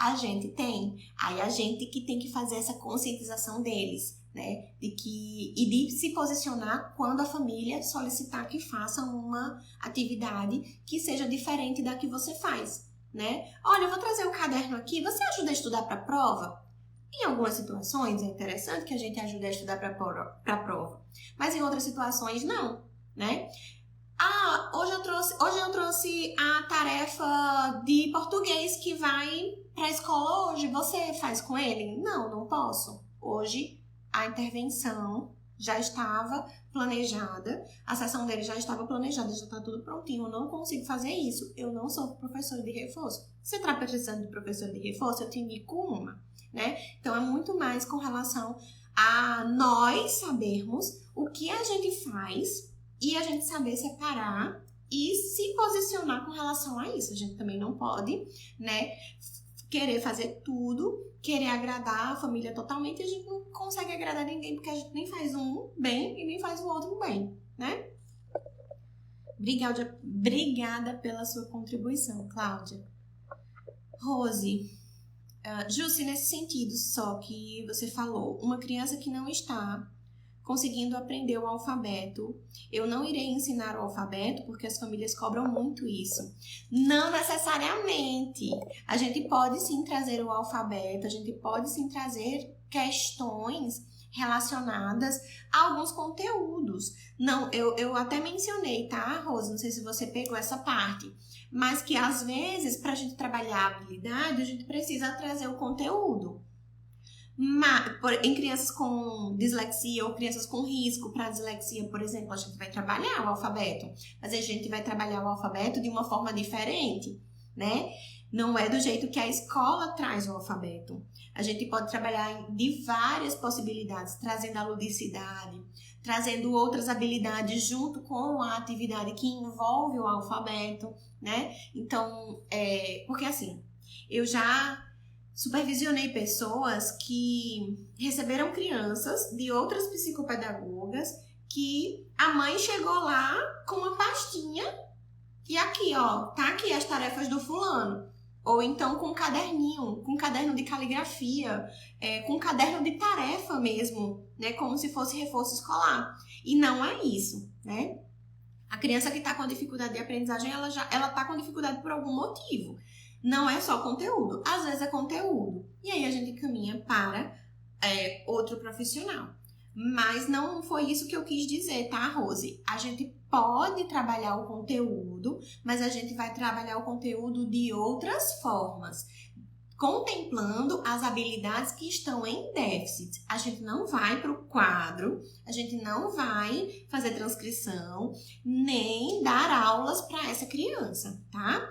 A gente tem, aí a gente que tem que fazer essa conscientização deles, né, e de se posicionar quando a família solicitar que faça uma atividade que seja diferente da que você faz, né? Olha, eu vou trazer o caderno aqui, você ajuda a estudar para a prova? Em algumas situações é interessante que a gente ajude a estudar para a prova, mas em outras situações não, né? Hoje eu trouxe a tarefa de português que vai para a escola hoje. Você faz com ele? Não posso. Hoje a intervenção já estava planejada, a sessão dele já estava planejada, já está tudo prontinho. Eu não consigo fazer isso. Eu não sou professora de reforço. Você está precisando de professora de reforço? Eu te indico uma, né? Então é muito mais com relação a nós sabermos o que a gente faz e a gente saber separar e se posicionar com relação a isso. A gente também não pode, né, querer fazer tudo, querer agradar a família totalmente, e a gente não consegue agradar ninguém, porque a gente nem faz um bem e nem faz o outro bem, né? Obrigada pela sua contribuição, Cláudia. Rose, Jussi, nesse sentido só que você falou, uma criança que não está conseguindo aprender o alfabeto, eu não irei ensinar o alfabeto porque as famílias cobram muito isso. Não necessariamente. A gente pode sim trazer o alfabeto, a gente pode sim trazer questões relacionadas a alguns conteúdos. Não, eu até mencionei, tá, Rosa? Não sei se você pegou essa parte. Mas que às vezes, para a gente trabalhar a habilidade, a gente precisa trazer o conteúdo. Em crianças com dislexia ou crianças com risco para dislexia, por exemplo, a gente vai trabalhar o alfabeto, mas a gente vai trabalhar o alfabeto de uma forma diferente, né? Não é do jeito que a escola traz o alfabeto. A gente pode trabalhar de várias possibilidades, trazendo a ludicidade, trazendo outras habilidades junto com a atividade que envolve o alfabeto, né? Então, porque assim, eu já supervisionei pessoas que receberam crianças de outras psicopedagogas que a mãe chegou lá com uma pastinha e aqui, ó, tá aqui as tarefas do fulano. Ou então com um caderninho, com um caderno de caligrafia, com um caderno de tarefa mesmo, né? Como se fosse reforço escolar. E não é isso, né? A criança que tá com dificuldade de aprendizagem, ela tá com dificuldade por algum motivo. Não é só conteúdo, às vezes é conteúdo. E aí a gente caminha para outro profissional. Mas não foi isso que eu quis dizer, tá, Rose? A gente pode trabalhar o conteúdo, mas a gente vai trabalhar o conteúdo de outras formas, contemplando as habilidades que estão em déficit. A gente não vai para o quadro, a gente não vai fazer transcrição, nem dar aulas para essa criança, tá?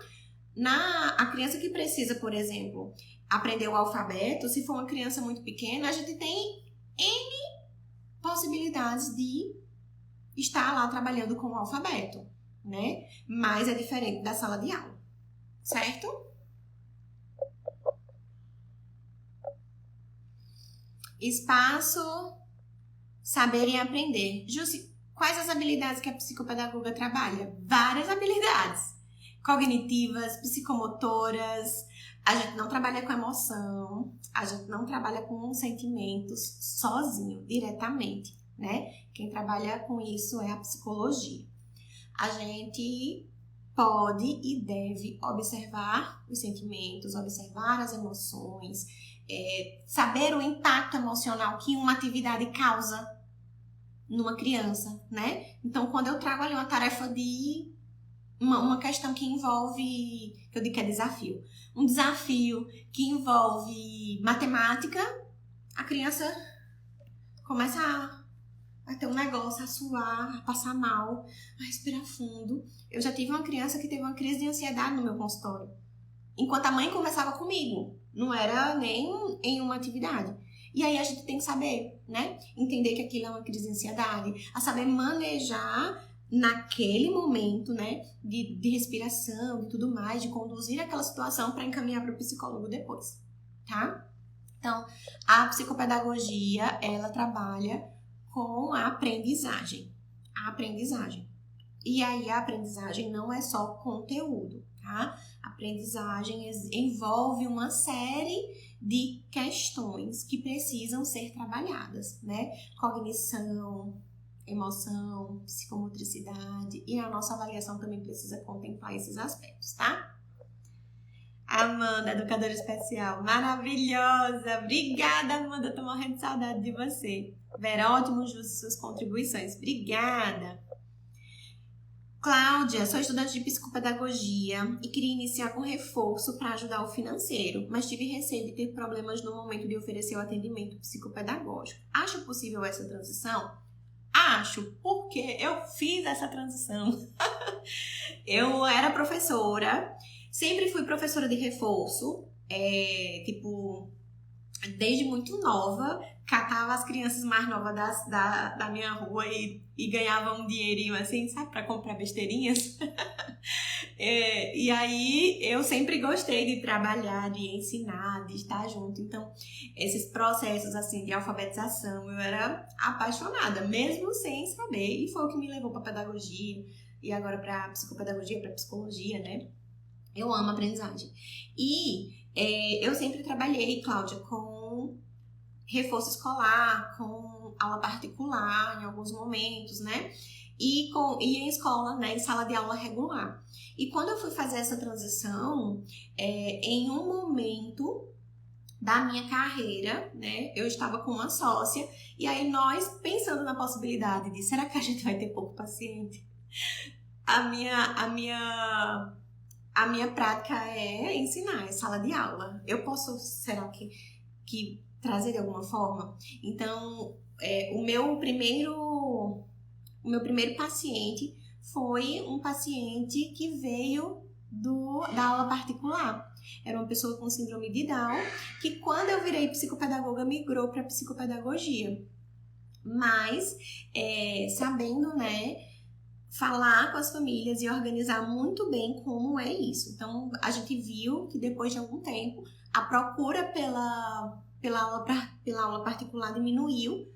A criança que precisa, por exemplo, aprender o alfabeto, se for uma criança muito pequena, a gente tem N possibilidades de estar lá trabalhando com o alfabeto, né? Mas é diferente da sala de aula, certo? Espaço, saber e aprender. Jussi, quais as habilidades que a psicopedagoga trabalha? Várias habilidades. Cognitivas, psicomotoras, a gente não trabalha com emoção, a gente não trabalha com sentimentos sozinho, diretamente, né? Quem trabalha com isso é a psicologia. A gente pode e deve observar os sentimentos, observar as emoções, saber o impacto emocional que uma atividade causa numa criança, né? Então, quando eu trago ali uma tarefa de uma questão que envolve, eu digo que é desafio, um desafio que envolve matemática, a criança começa a ter um negócio, a suar, a passar mal, a respirar fundo. Eu já tive uma criança que teve uma crise de ansiedade no meu consultório, enquanto a mãe conversava comigo, não era nem em uma atividade. E aí a gente tem que saber, né? Entender que aquilo é uma crise de ansiedade, a saber manejar naquele momento, né, de respiração e tudo mais, de conduzir aquela situação para encaminhar para o psicólogo depois, tá? Então, a psicopedagogia, ela trabalha com a aprendizagem. A aprendizagem. E aí, a aprendizagem não é só conteúdo, tá? A aprendizagem envolve uma série de questões que precisam ser trabalhadas, né? Cognição, emoção, psicomotricidade, e a nossa avaliação também precisa contemplar esses aspectos, tá? Amanda, educadora especial, maravilhosa! Obrigada, Amanda, tô morrendo de saudade de você. Vera, ótimo, justo suas contribuições. Obrigada! Cláudia, sou estudante de psicopedagogia e queria iniciar com reforço para ajudar o financeiro, mas tive receio de ter problemas no momento de oferecer o atendimento psicopedagógico. Acha possível essa transição? Acho, porque eu fiz essa transição. Eu era professora, sempre fui professora de reforço, desde muito nova, catava as crianças mais novas da minha rua e ganhava um dinheirinho assim, sabe, para comprar besteirinhas. E aí eu sempre gostei de trabalhar, de ensinar, de estar junto. Então, esses processos assim de alfabetização, eu era apaixonada, mesmo sem saber. E foi o que me levou para pedagogia e agora para psicopedagogia, para psicologia, né? Eu amo aprendizagem. E eu sempre trabalhei, Cláudia, com reforço escolar, com aula particular em alguns momentos, né? E em escola, né, em sala de aula regular. E quando eu fui fazer essa transição, em um momento da minha carreira, né, eu estava com uma sócia, e aí nós, pensando na possibilidade de, será que a gente vai ter pouco paciente? A minha prática é ensinar, é sala de aula. Eu posso, será que trazer de alguma forma? Então, o meu primeiro paciente foi um paciente que veio da aula particular. Era uma pessoa com síndrome de Down, que quando eu virei psicopedagoga, migrou para psicopedagogia. Mas, sabendo, né, falar com as famílias e organizar muito bem como é isso. Então, a gente viu que depois de algum tempo, a procura pela aula particular diminuiu,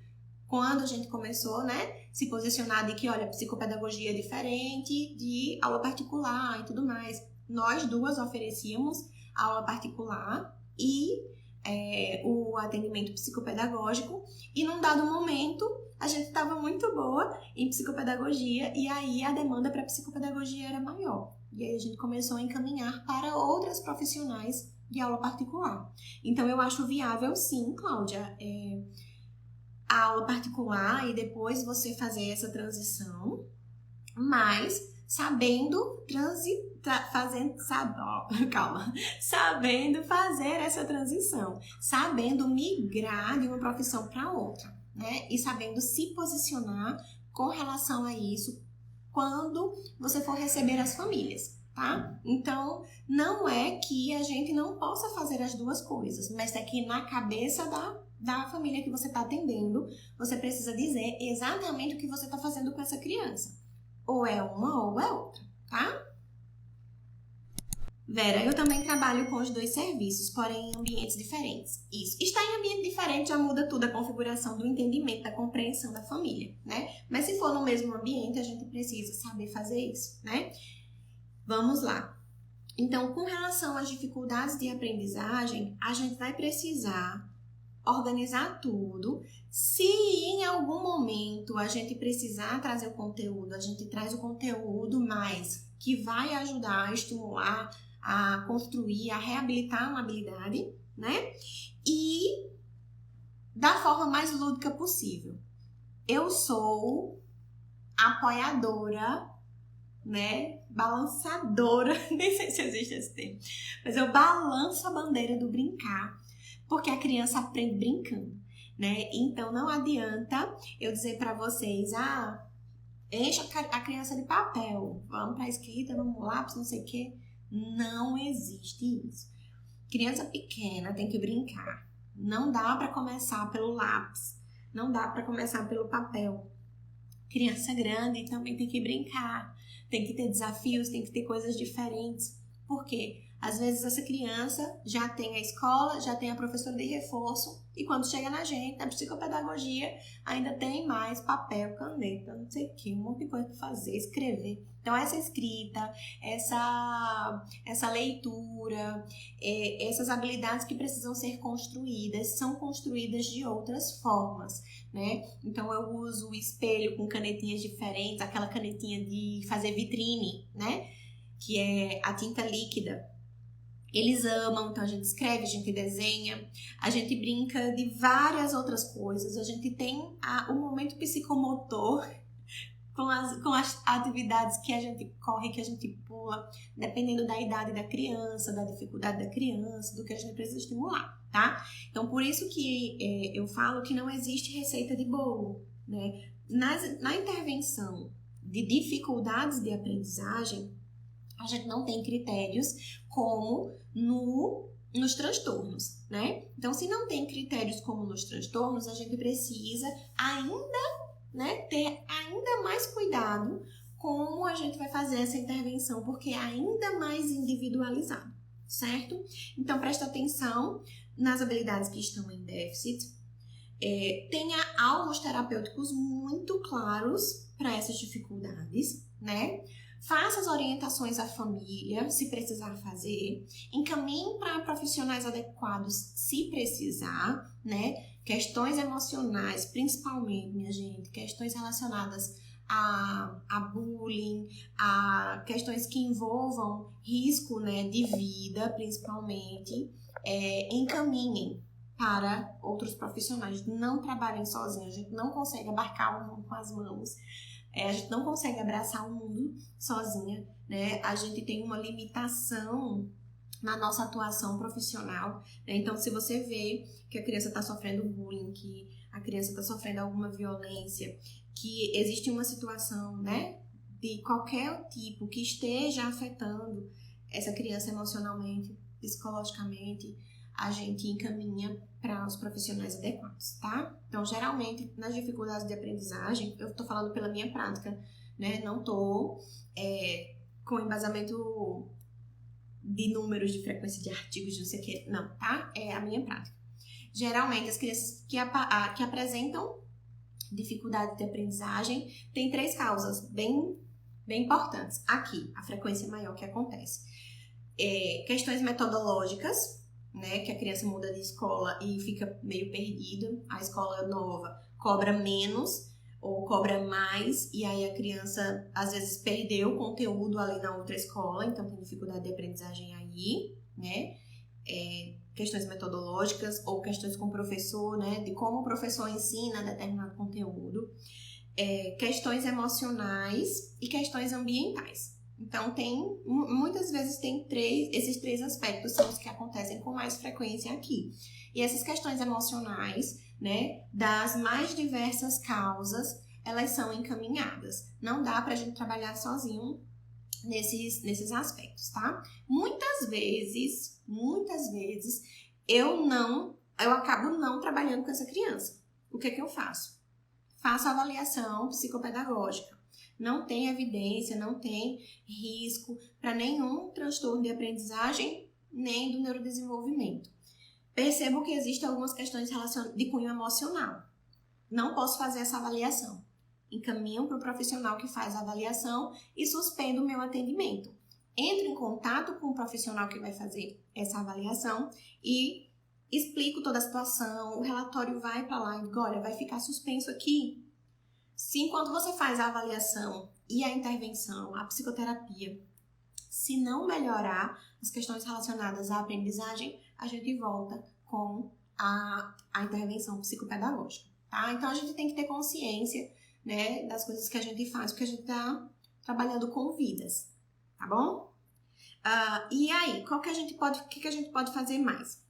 quando a gente começou, né, se posicionar de que, olha, psicopedagogia é diferente de aula particular e tudo mais. Nós duas oferecíamos aula particular e o atendimento psicopedagógico, e num dado momento a gente estava muito boa em psicopedagogia e aí a demanda para psicopedagogia era maior. E aí a gente começou a encaminhar para outras profissionais de aula particular. Então eu acho viável sim, Cláudia, a aula particular e depois você fazer essa transição, mas sabendo sabendo fazer essa transição, sabendo migrar de uma profissão para outra, né? E sabendo se posicionar com relação a isso quando você for receber as famílias, tá? Então, não é que a gente não possa fazer as duas coisas, mas é que na cabeça da família que você está atendendo, você precisa dizer exatamente o que você está fazendo com essa criança. Ou é uma ou é outra, tá? Vera, eu também trabalho com os dois serviços, porém em ambientes diferentes. Isso. Estar em ambiente diferente já muda tudo, a configuração do entendimento, da compreensão da família, né? Mas se for no mesmo ambiente, a gente precisa saber fazer isso, né? Vamos lá. Então, com relação às dificuldades de aprendizagem, a gente vai precisar organizar tudo. Se em algum momento a gente precisar trazer o conteúdo, a gente traz o conteúdo, mas que vai ajudar a estimular, a construir, a reabilitar uma habilidade, né? E da forma mais lúdica possível. Eu sou apoiadora, né? Balançadora, nem sei se existe esse termo, mas eu balanço a bandeira do brincar, porque a criança aprende brincando, né? Então não adianta eu dizer para vocês, enche a criança de papel, vamos para a escrita, vamos lápis, não sei o quê. Não existe isso. Criança pequena tem que brincar. Não dá para começar pelo lápis, não dá para começar pelo papel. Criança grande também tem que brincar, tem que ter desafios, tem que ter coisas diferentes. Por quê? Às vezes essa criança já tem a escola, já tem a professora de reforço, e quando chega na gente, na psicopedagogia, ainda tem mais papel, caneta, não sei o que, um monte de coisa para fazer, escrever. Então essa escrita, essa leitura, essas habilidades que precisam ser construídas, são construídas de outras formas, né? Então eu uso o espelho com canetinhas diferentes, aquela canetinha de fazer vitrine, né? Que é a tinta líquida. Eles amam, então a gente escreve, a gente desenha, a gente brinca de várias outras coisas, a gente tem o momento psicomotor com as atividades que a gente corre, que a gente pula, dependendo da idade da criança, da dificuldade da criança, do que a gente precisa estimular, tá? Então, por isso que eu falo que não existe receita de bolo, né? Na intervenção de dificuldades de aprendizagem, a gente não tem critérios como nos transtornos, né? Então, se não tem critérios como nos transtornos, a gente precisa ter ainda mais cuidado como a gente vai fazer essa intervenção, porque é ainda mais individualizado, certo? Então, presta atenção nas habilidades que estão em déficit. Tenha alvos terapêuticos muito claros para essas dificuldades, né? Faça as orientações à família, se precisar fazer. Encaminhe para profissionais adequados, se precisar, né? Questões emocionais, principalmente, minha gente, questões relacionadas a bullying, a questões que envolvam risco, né, de vida, principalmente, encaminhem para outros profissionais. Não trabalhem sozinhos, a gente não consegue abarcar o mundo com as mãos. A gente não consegue abraçar o mundo sozinha, né? A gente tem uma limitação na nossa atuação profissional, né? Então, se você vê que a criança está sofrendo bullying, que a criança está sofrendo alguma violência, que existe uma situação, né, de qualquer tipo que esteja afetando essa criança emocionalmente, psicologicamente, a gente encaminha para os profissionais adequados, tá? Então, geralmente, nas dificuldades de aprendizagem, eu tô falando pela minha prática, né? Não tô com embasamento de números, de frequência de artigos, de não sei o que, não, tá? É a minha prática. Geralmente, as crianças que apresentam dificuldade de aprendizagem têm 3 causas bem importantes. Aqui, a frequência maior que acontece. Questões metodológicas, né, que a criança muda de escola e fica meio perdido, a escola nova cobra menos ou cobra mais, e aí a criança às vezes perdeu o conteúdo ali na outra escola, então tem dificuldade de aprendizagem aí, né, questões metodológicas ou questões com o professor, né, de como o professor ensina determinado conteúdo, questões emocionais e questões ambientais. Então, muitas vezes esses 3 aspectos são os que acontecem com mais frequência aqui. E essas questões emocionais, né, das mais diversas causas, elas são encaminhadas. Não dá pra gente trabalhar sozinho nesses aspectos, tá? Muitas vezes, eu acabo não trabalhando com essa criança. O que eu faço? Faço avaliação psicopedagógica. Não tem evidência, não tem risco para nenhum transtorno de aprendizagem, nem do neurodesenvolvimento. Percebo que existem algumas questões de cunho emocional. Não posso fazer essa avaliação. Encaminho para o profissional que faz a avaliação e suspendo o meu atendimento. Entro em contato com o profissional que vai fazer essa avaliação e explico toda a situação, o relatório vai para lá e digo, olha, vai ficar suspenso aqui. Se enquanto você faz a avaliação e a intervenção, a psicoterapia, se não melhorar as questões relacionadas à aprendizagem, a gente volta com a intervenção psicopedagógica, tá? Então, a gente tem que ter consciência, né, das coisas que a gente faz, porque a gente tá trabalhando com vidas, tá bom? E aí, o que a gente pode fazer mais?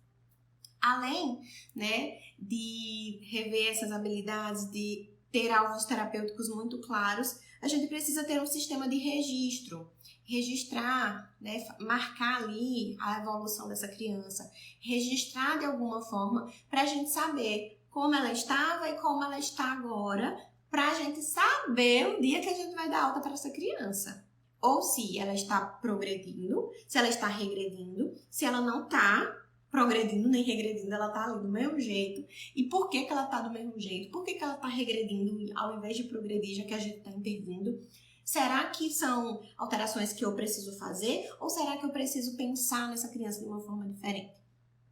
Além, né, de rever essas habilidades, de ter alvos terapêuticos muito claros, a gente precisa ter um sistema de registrar, né, marcar ali a evolução dessa criança, registrar de alguma forma para a gente saber como ela estava e como ela está agora, para a gente saber o dia que a gente vai dar alta para essa criança. Ou se ela está progredindo, se ela está regredindo, se ela não está progredindo nem regredindo, ela tá ali do mesmo jeito. E por que ela tá do mesmo jeito? Por que ela tá regredindo ao invés de progredir, já que a gente tá intervindo? Será que são alterações que eu preciso fazer? Ou será que eu preciso pensar nessa criança de uma forma diferente?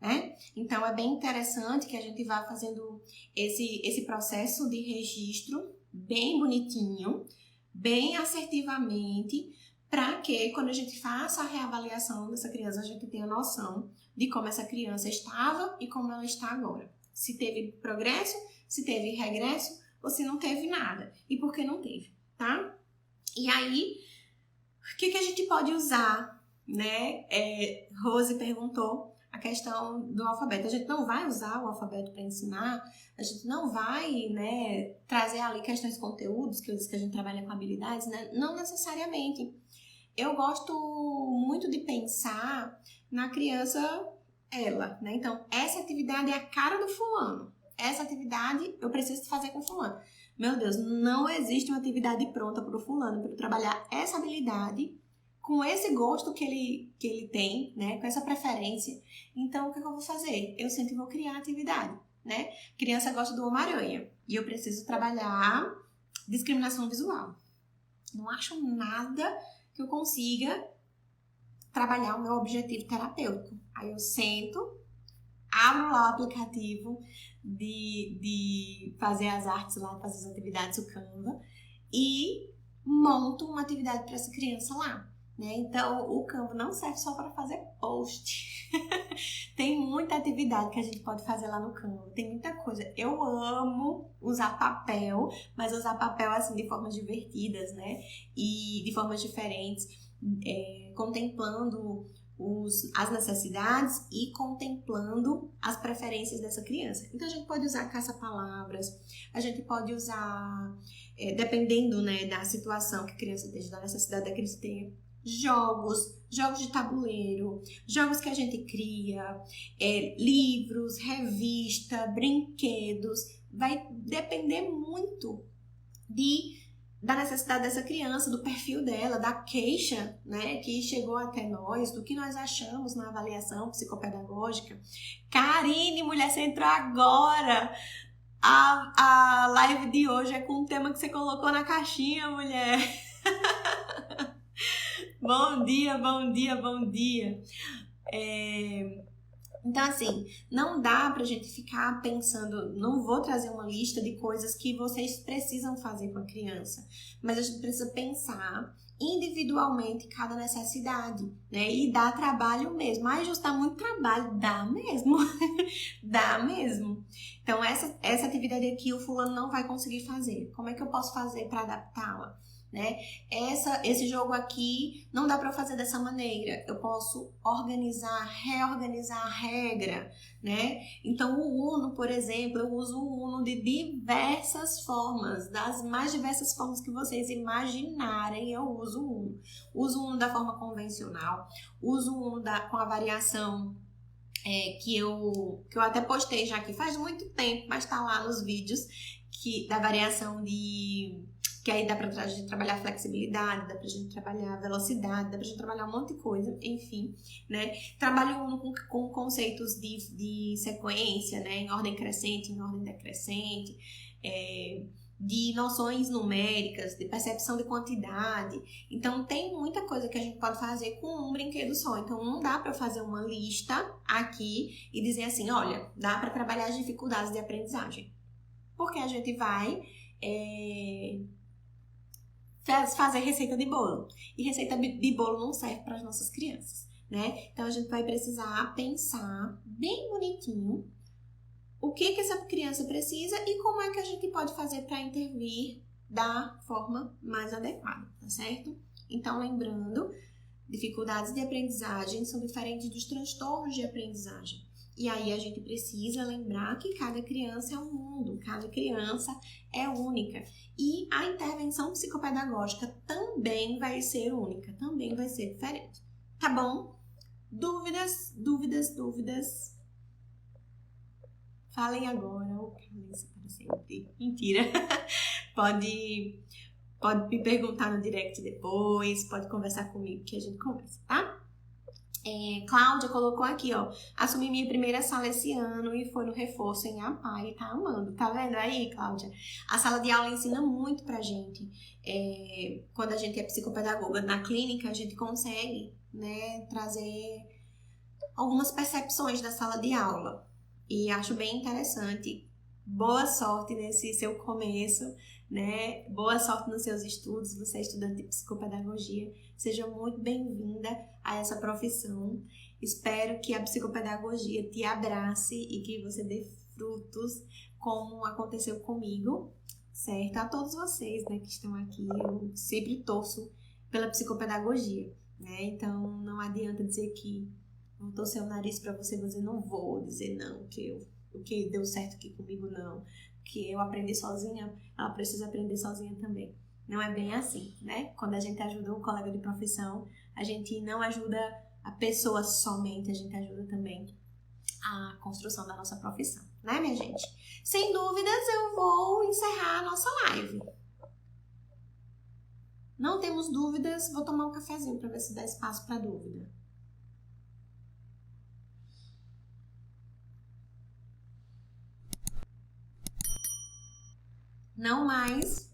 Né? Então, é bem interessante que a gente vá fazendo esse processo de registro bem bonitinho, bem assertivamente, para que quando a gente faça a reavaliação dessa criança, a gente tenha noção de como essa criança estava e como ela está agora. Se teve progresso, se teve regresso ou se não teve nada. E por que não teve, tá? E aí, o que a gente pode usar, né? Rose perguntou a questão do alfabeto. A gente não vai usar o alfabeto para ensinar, a gente não vai, né, trazer ali questões de conteúdos, que eu disse que a gente trabalha com habilidades, né? Não necessariamente. Eu gosto muito de pensar na criança, né? Então, essa atividade é a cara do fulano. Essa atividade eu preciso fazer com fulano. Meu Deus, não existe uma atividade pronta para o fulano, para trabalhar essa habilidade com esse gosto que ele tem, né? Com essa preferência. Então, o que eu vou fazer? Eu sempre vou criar atividade, né? Criança gosta do Homem-Aranha e eu preciso trabalhar discriminação visual. Não acho nada que que eu consiga trabalhar o meu objetivo terapêutico. Aí eu sento, abro lá o aplicativo de fazer as artes lá, fazer as atividades, o Canva, e monto uma atividade para essa criança lá. Né? Então, o Canva não serve só para fazer post. Tem muita atividade que a gente pode fazer lá no Canva. Tem muita coisa. Eu amo usar papel, mas usar papel assim de formas divertidas, né? E de formas diferentes, contemplando as necessidades e contemplando as preferências dessa criança. Então, a gente pode usar caça-palavras, a gente pode usar, dependendo, né, da situação que a criança esteja, da necessidade da criança tenha, jogos de tabuleiro, jogos que a gente cria, livros, revista, brinquedos. Vai depender muito da necessidade dessa criança, do perfil dela, da queixa, né, que chegou até nós, do que nós achamos na avaliação psicopedagógica. Karine, mulher, você entrou agora! A live de hoje é com o tema que você colocou na caixinha, mulher! Bom dia, bom dia, bom dia! Então, assim, não dá pra gente ficar pensando, não vou trazer uma lista de coisas que vocês precisam fazer com a criança, mas a gente precisa pensar individualmente cada necessidade, né? E dá trabalho mesmo. Ai, Jus, dá muito trabalho. Dá mesmo. Dá mesmo. Então, essa atividade aqui o fulano não vai conseguir fazer. Como é que eu posso fazer para adaptá-la? Né? Esse jogo aqui não dá para eu fazer dessa maneira. Eu posso reorganizar a regra, né? Então o Uno, por exemplo, eu uso o Uno de diversas formas, das mais diversas formas que vocês imaginarem, eu uso o Uno. Uso o Uno da forma convencional, uso o Uno com a variação que eu até postei já aqui faz muito tempo, mas tá lá nos vídeos, da variação que aí dá pra gente trabalhar flexibilidade, dá pra gente trabalhar velocidade, dá pra gente trabalhar um monte de coisa, enfim, né? Trabalho com conceitos de sequência, né? Em ordem crescente, em ordem decrescente, de noções numéricas, de percepção de quantidade. Então, tem muita coisa que a gente pode fazer com um brinquedo só. Então, não dá pra eu fazer uma lista aqui e dizer assim, olha, dá pra trabalhar as dificuldades de aprendizagem. Porque a gente vai fazer receita de bolo. E receita de bolo não serve para as nossas crianças, né? Então, a gente vai precisar pensar bem bonitinho o que essa criança precisa e como é que a gente pode fazer para intervir da forma mais adequada, tá certo? Então, lembrando, dificuldades de aprendizagem são diferentes dos transtornos de aprendizagem. E aí a gente precisa lembrar que cada criança é um mundo, cada criança é única. E a intervenção psicopedagógica também vai ser única, também vai ser diferente. Tá bom? Dúvidas? Falem agora ou calem-se para sempre. Mentira. Pode me perguntar no direct depois, pode conversar comigo que a gente conversa, tá? Cláudia colocou aqui, ó, assumi minha primeira sala esse ano e foi no reforço em APA e tá amando. Tá vendo aí, Cláudia? A sala de aula ensina muito pra gente. Quando a gente é psicopedagoga na clínica, a gente consegue, né, trazer algumas percepções da sala de aula. E acho bem interessante. Boa sorte nesse seu começo, né? Boa sorte nos seus estudos. Você é estudante de psicopedagogia. Seja muito bem-vinda a essa profissão. Espero que a psicopedagogia te abrace e que você dê frutos, como aconteceu comigo, certo? A todos vocês, né, que estão aqui, eu sempre torço pela psicopedagogia, né? Então, não adianta dizer que vou torcer o nariz para você, não vou dizer não, que o que deu certo aqui comigo não, que eu aprendi sozinha, ela precisa aprender sozinha também. Não é bem assim, né? Quando a gente ajuda um colega de profissão, a gente não ajuda a pessoa somente, a gente ajuda também a construção da nossa profissão, né, minha gente? Sem dúvidas, eu vou encerrar a nossa live. Não temos dúvidas, vou tomar um cafezinho para ver se dá espaço para dúvida. Não mais.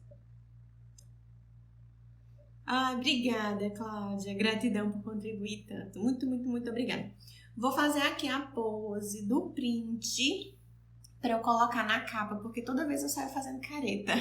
Obrigada, Cláudia. Gratidão por contribuir tanto. Muito, muito, muito obrigada. Vou fazer aqui a pose do print para eu colocar na capa, porque toda vez eu saio fazendo careta.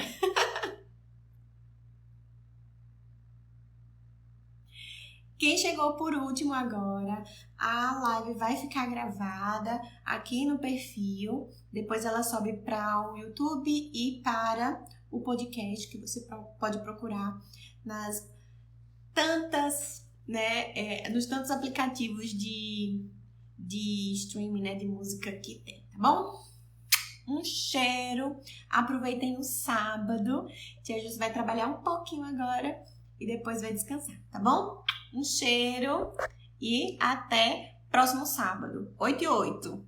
Quem chegou por último agora, a live vai ficar gravada aqui no perfil. Depois ela sobe para o YouTube e para o podcast, que você pode procurar nas tantas, nos tantos aplicativos de streaming, né, de música que tem, tá bom? Um cheiro, aproveitem o sábado. Tia Jus vai trabalhar um pouquinho agora e depois vai descansar, tá bom? Um cheiro e até próximo sábado, 8 e 8.